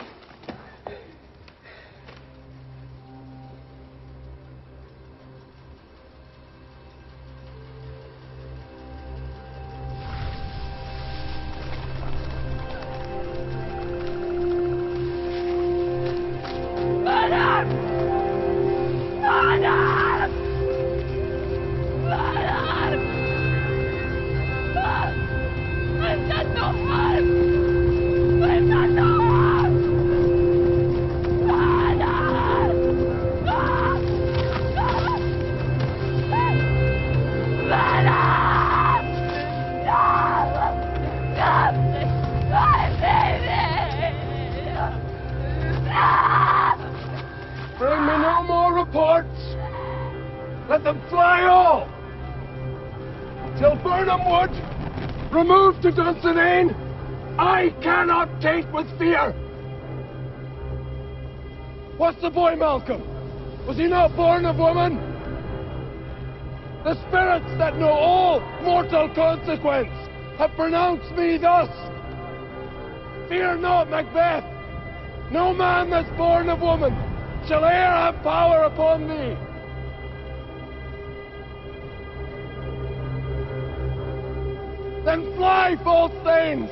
Bring me no more reports. Let them fly all. Till Burnham Wood, removed to Dunsinane, I cannot taint with fear. What's the boy, Malcolm? Was he not born of woman? The spirits that know all mortal consequence have pronounced me thus. Fear not, Macbeth. No man that's born of woman shall e'er have power upon thee. Then fly, false thanes,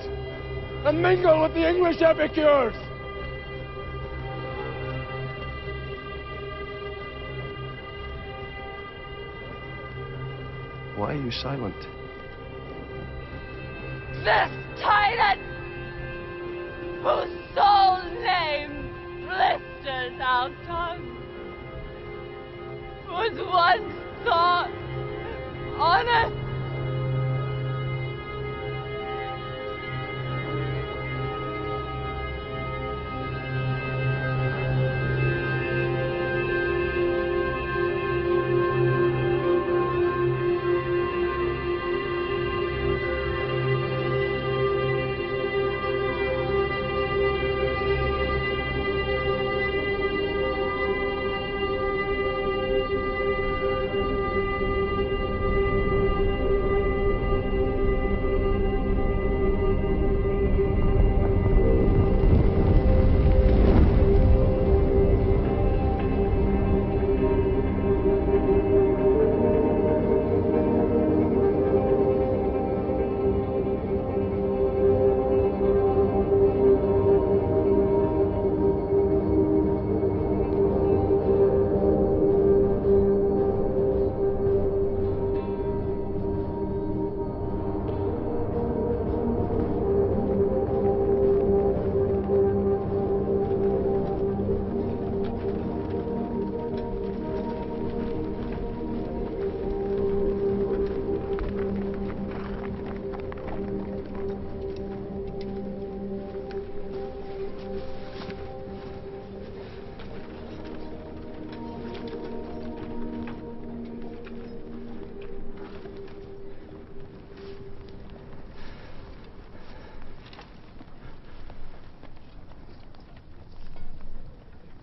and mingle with the English epicures. Why are you silent? This tyrant, whose sole name blisters our tongue, was once thought honest.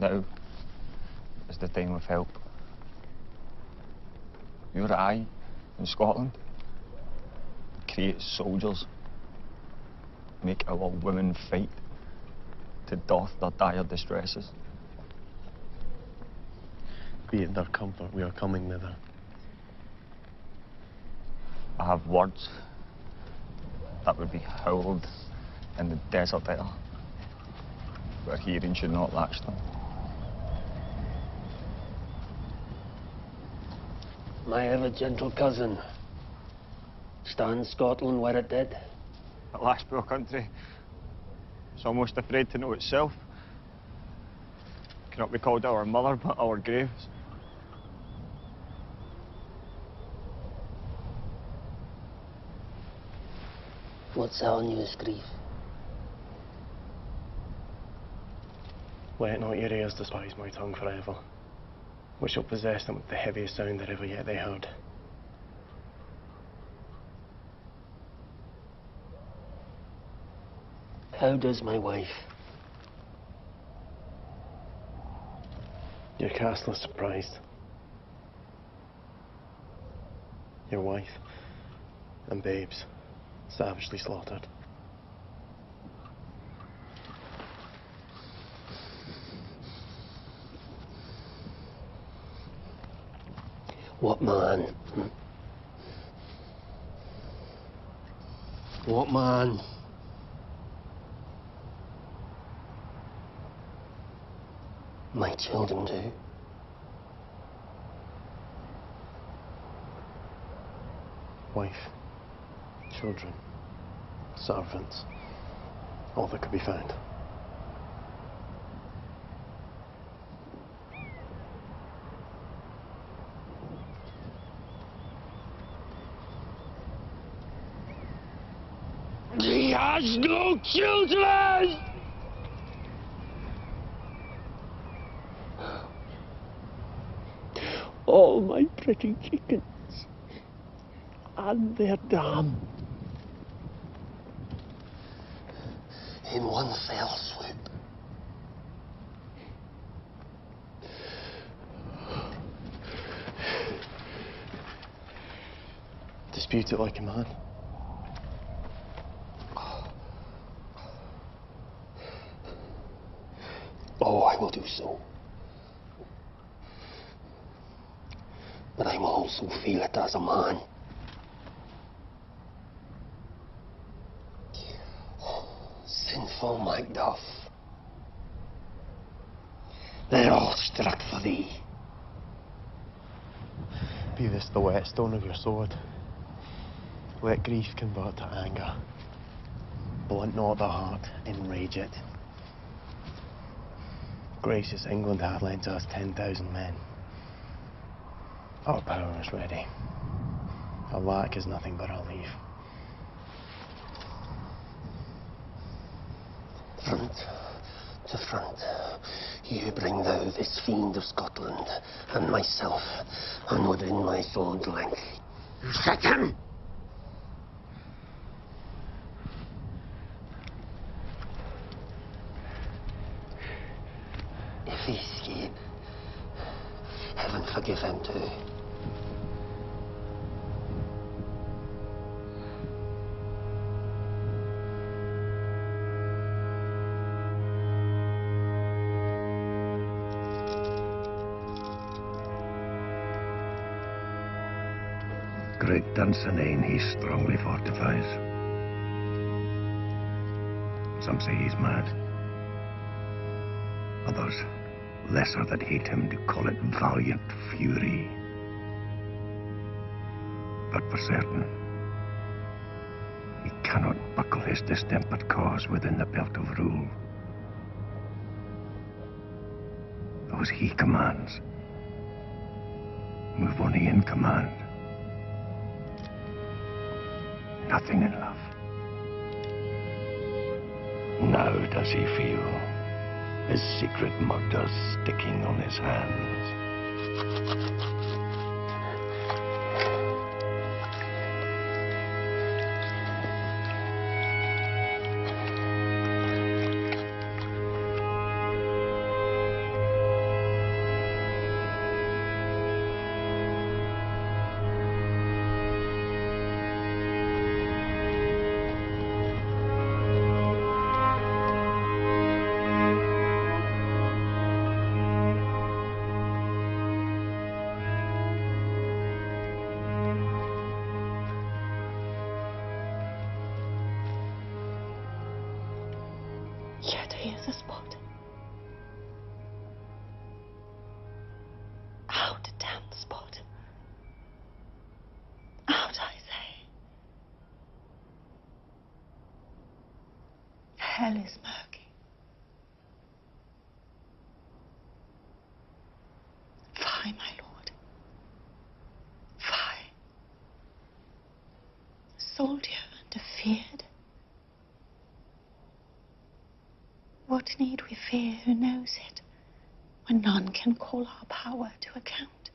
Now is the time of help. Your eye in Scotland create soldiers, make our women fight to doff their dire distresses. Be it their comfort, we are coming thither. I have words that would be howled in the desert air, where hearing should not latch them. My ever gentle cousin, stands Scotland where it did? At last, poor country, it's almost afraid to know itself. It cannot be called our mother, but our graves. What's our news, grief? Let not your ears despise my tongue forever, which shall possess them with the heaviest sound that ever yet they heard. How does my wife? Your castle is surprised. Your wife and babes savagely slaughtered. What man? What man? My children do. Wife, children, servants, all that could be found. He has no children! All my pretty chickens and their dam. In one fell swoop. Dispute it like a man. Oh, I will do so. But I will also feel it as a man. Sinful Macbeth. They're all struck for thee. Be this the whetstone of your sword. Let grief convert to anger. Blunt not the heart, enrage it. Gracious England hath lent us 10,000 men. Our power is ready. Our lack is nothing but our leave. Front to front, you bring thou this fiend of Scotland, and myself, and within my sword length. Set him! If he escape, heaven forgive him too. Great Dunsinane he strongly fortifies. Some say he's mad. Others, lesser that hate him, do call it valiant fury. But for certain, he cannot buckle his distempered cause within the belt of rule. Those he commands move only in command. Nothing in love. Now does he feel his secret murder sticking on his hands. Yet here's a spot. Out, damned spot. Out, I say. Hell is murky. Fie, my lord. Fie. Soldier and afeard. What need we fear who knows it, when none can call our power to account?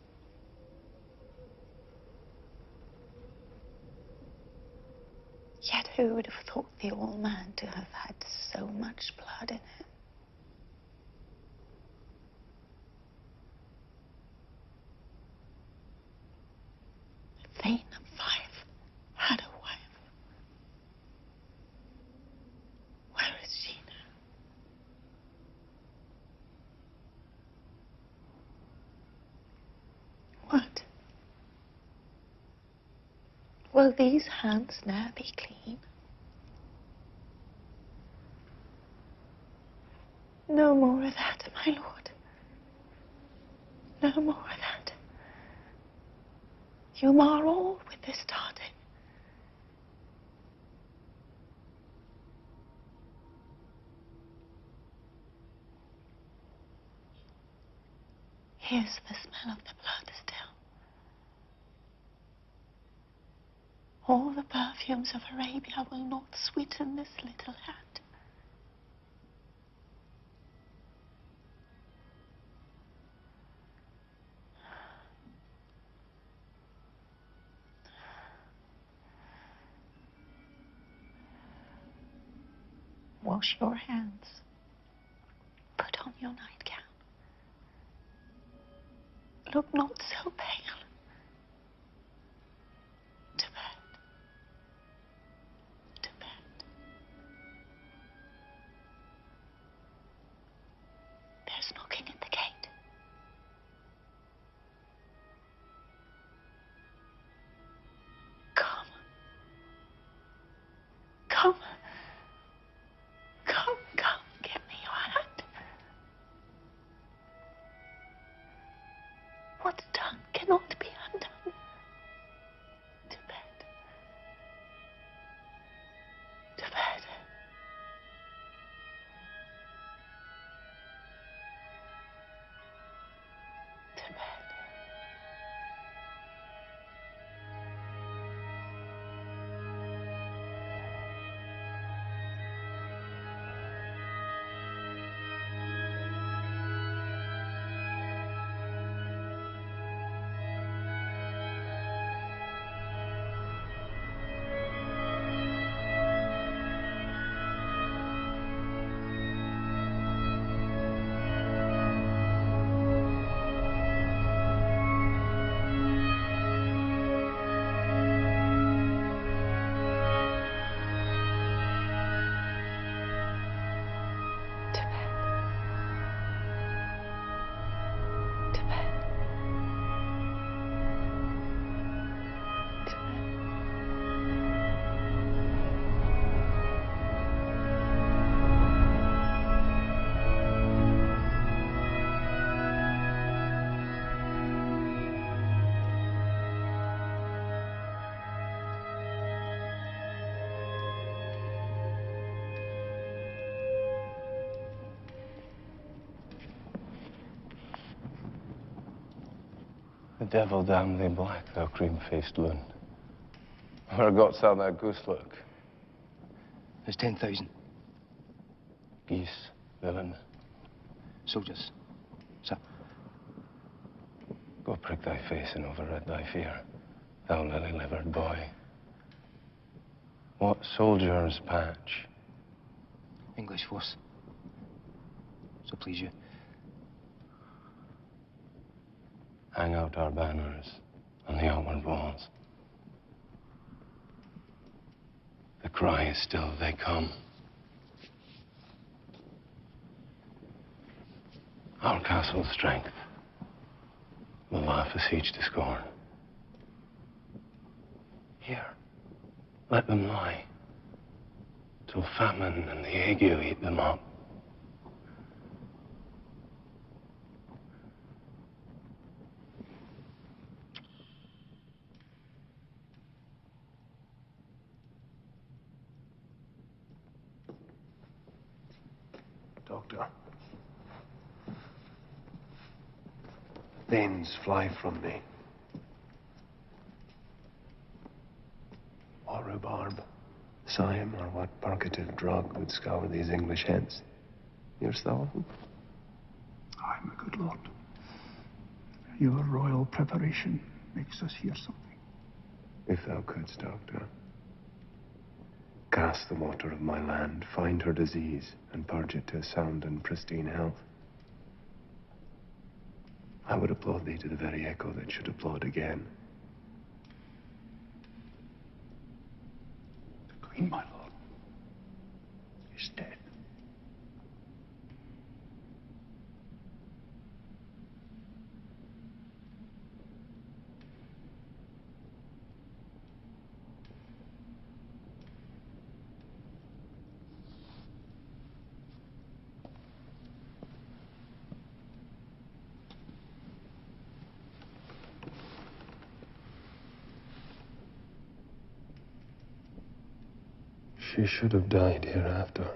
Yet who would have thought the old man to have had so much blood in him? Will these hands ne'er be clean? No more of that, my lord. No more of that. You mar all with this tartan. Here's the smell of the blood still. All the perfumes of Arabia will not sweeten this little hand. Wash your hands. Put on your nightgown. Look not so pale. To bed. To bed. There's knocking at the gate. Come. Come. Come, come, give me your hand. What's done cannot be undone. To bed. To bed. To bed. The devil damn thee black, thou cream-faced loon. Where got's thou that goose look? There's 10,000. Geese, villain. Soldiers, sir. Go prick thy face and overrid thy fear, thou lily-livered boy. What soldier's patch? English force. So please you. Hang out our banners on the outward walls. The cry is still, they come. Our castle's strength will laugh a siege to scorn. Here, let them lie, till famine and the ague eat them up. Doctor. Veins fly from me. Or rhubarb, cyme, or what purgative drug would scour these English heads? Hearest thou of them? Aye, my good lord. Your royal preparation makes us hear something. If thou couldst, Doctor. Cast the water of my land, find her disease, and purge it to sound and pristine health. I would applaud thee to the very echo that should applaud again. The Queen, my lord, is dead. She should have died hereafter.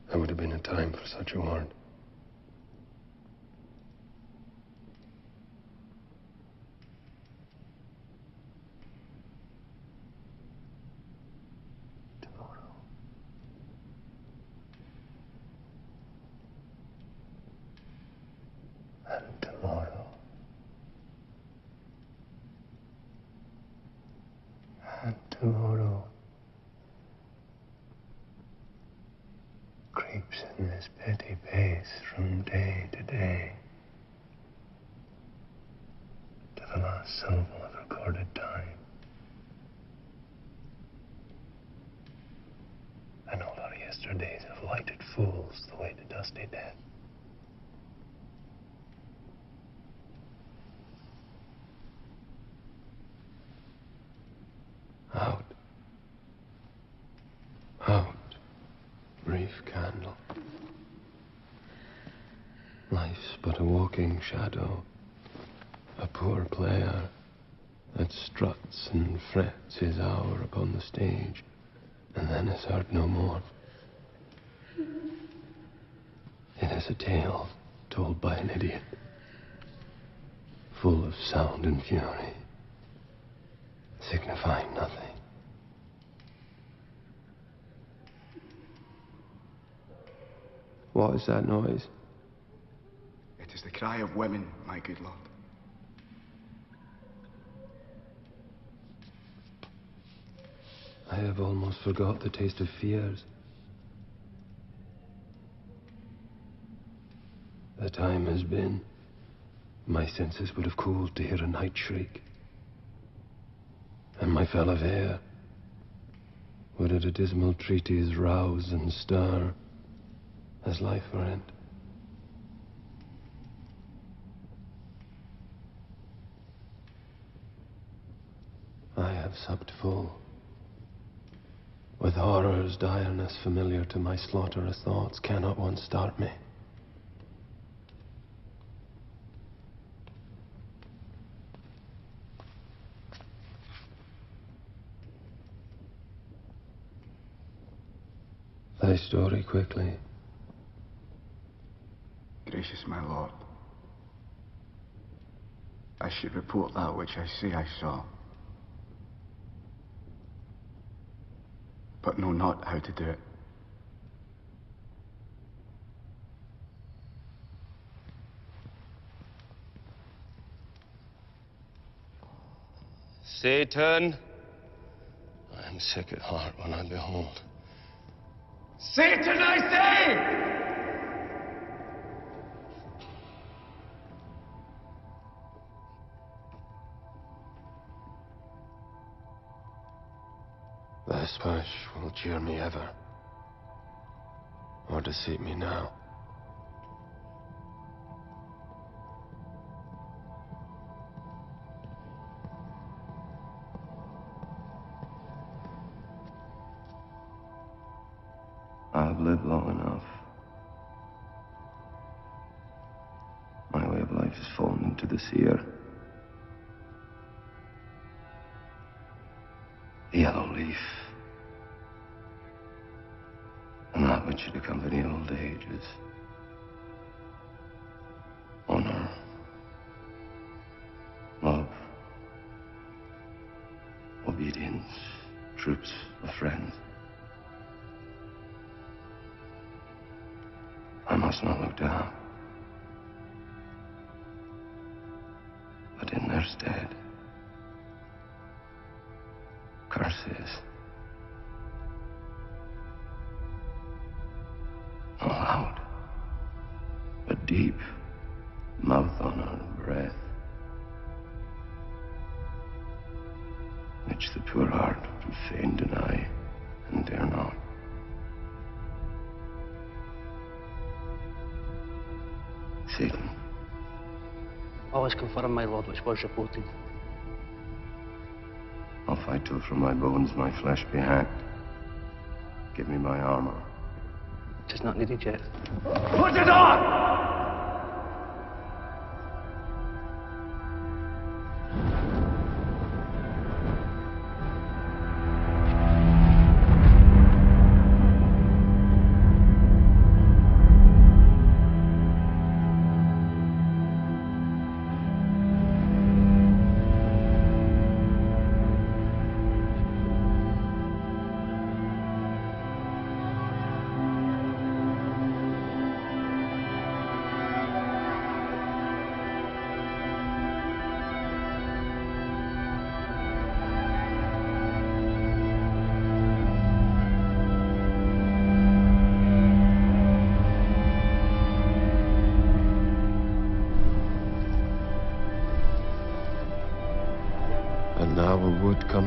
There would have been a time for such a word. Tomorrow creeps in this petty pace from day to day to the last syllable of recorded time. And all our yesterdays have lighted fools the way to dusty death. Out. Out. Brief candle. Life's but a walking shadow, a poor player that struts and frets his hour upon the stage, and then is heard no more. It is a tale told by an idiot, full of sound and fury, signifying nothing. What is that noise? It is the cry of women, my good lord. I have almost forgot the taste of fears. The time has been. My senses would have cooled to hear a night shriek. And my fellow air would at a dismal treatise rouse and stir as life were end. I have supped full, with horror's direness familiar to my slaughterous thoughts. Cannot one start me? Thy story quickly. Gracious my lord, I should report that which I say I saw, but know not how to do it. Satan, I am sick at heart when I behold. Satan, I say! This wish will cheer me ever, or deceive me now. I have lived long enough. My way of life has fallen into the seer. The yellow leaf, and that which should accompany old age is honor, love, obedience, troops of friends. I must not look down, but in their stead, curses. Not loud, but deep, mouth honor and breath, which the poor heart would fain deny and dare not. Satan. Always confirm, my lord, which was reported. I'll fight till from my bones my flesh be hacked. Give me my armor. It is not needed yet. Put it on!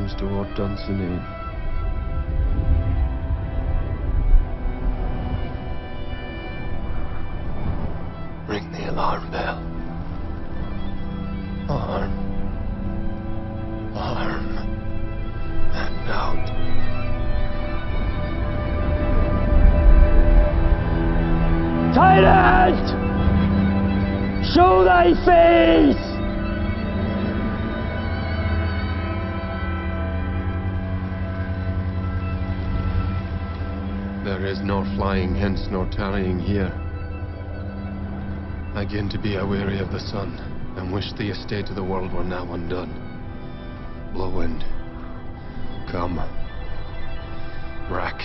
moves toward Dunsinane. Ring the alarm bell. Arm. Arm. And out. Tyrant! Show thy face! There is nor flying hence nor tarrying here. I begin to be aweary of the sun, and wish the estate of the world were now undone. Blow wind. Come. Rack.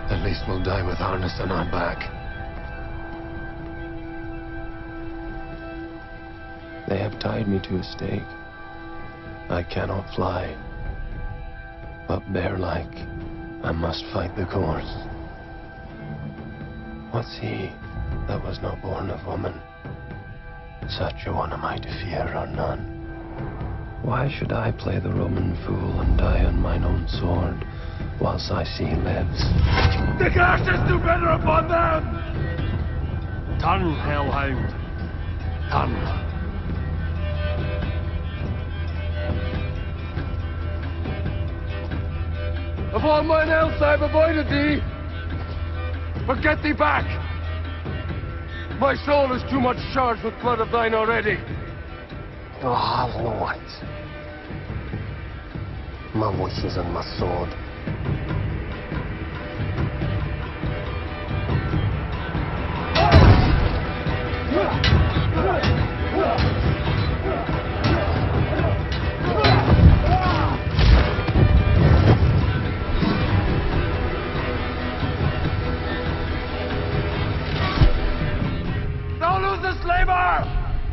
At least we'll die with harness on our back. They have tied me to a stake. I cannot fly. But bear-like, I must fight the course. What's he that was not born of woman? Such a one am I to fear or none. Why should I play the Roman fool and die on mine own sword, whilst I see he lives? The curses do better upon them! Turn, hellhound. Turn. Of all mine else I have avoided thee, but get thee back. My soul is too much charged with blood of thine already. Ah, Lord. My voice is on my sword. Thou losest labor!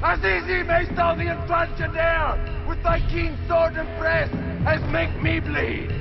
As easy mayst thou the entrenchant air with thy keen sword impress as make me bleed.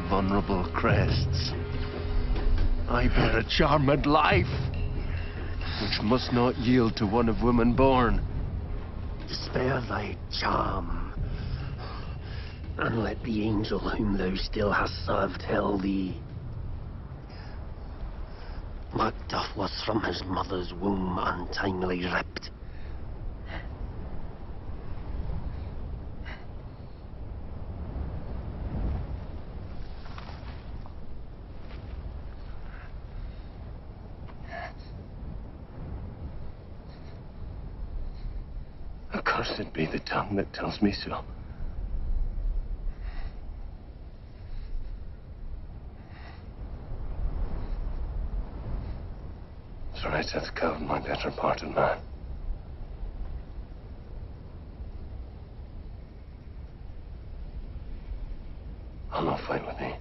Vulnerable crests. I bear a charmed life, which must not yield to one of women born. Spare thy charm, and let the angel whom thou still hast served tell thee. Macbeth was from his mother's womb untimely ripped. Accursed be the tongue that tells me so. So right hath killed my better part of man. I'll not fight with thee.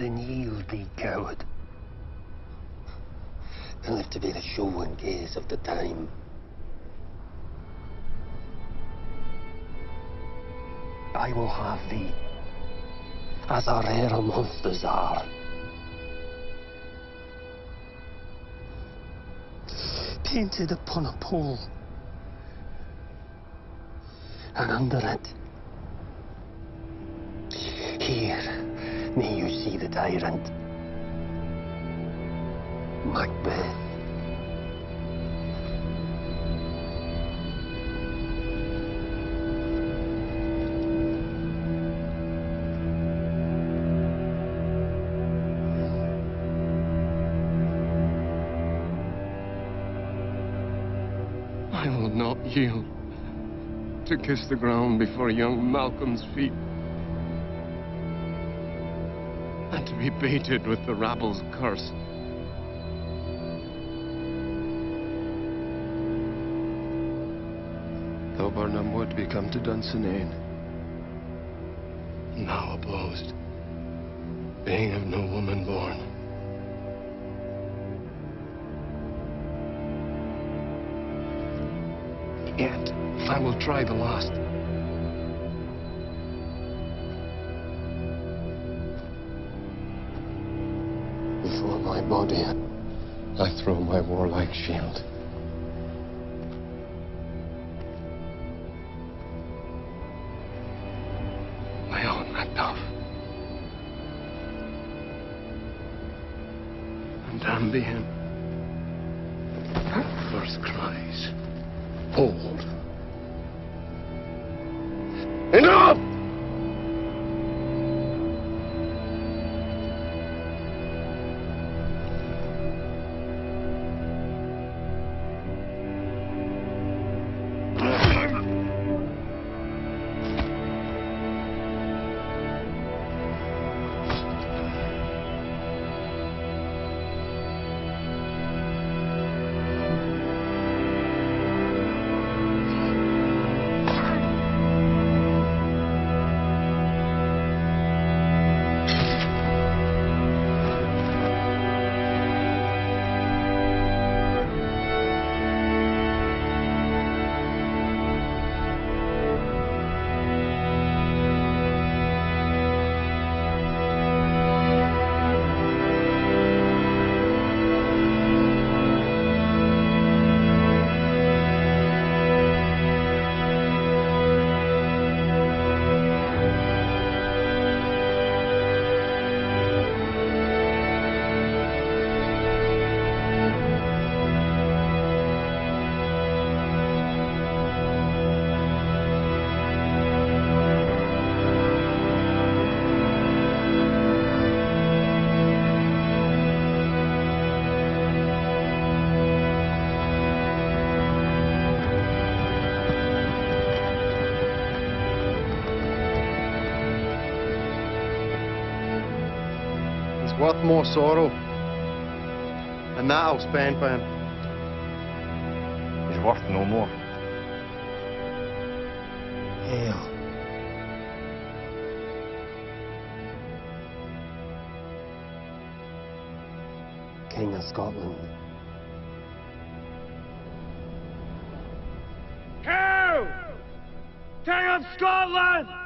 then yield thee, coward, and live to be the show and gaze of the time. I will have thee as our rare monsters are. Painted upon a pole, and under it, here may you see the tyrant, Macbeth. I will not yield to kiss the ground before young Malcolm's feet, and to be baited with the rabble's curse. Though Burnham would be come to Dunsinane, now opposed, being of no woman born. Yet I will try the last. Before my body, I throw my warlike shield. My own Macbeth. And damn be him. First cries. Hold. Enough! Worth more sorrow, and that I'll spend for him. He's worth no more. Hail. King of Scotland. Hail! King of Scotland!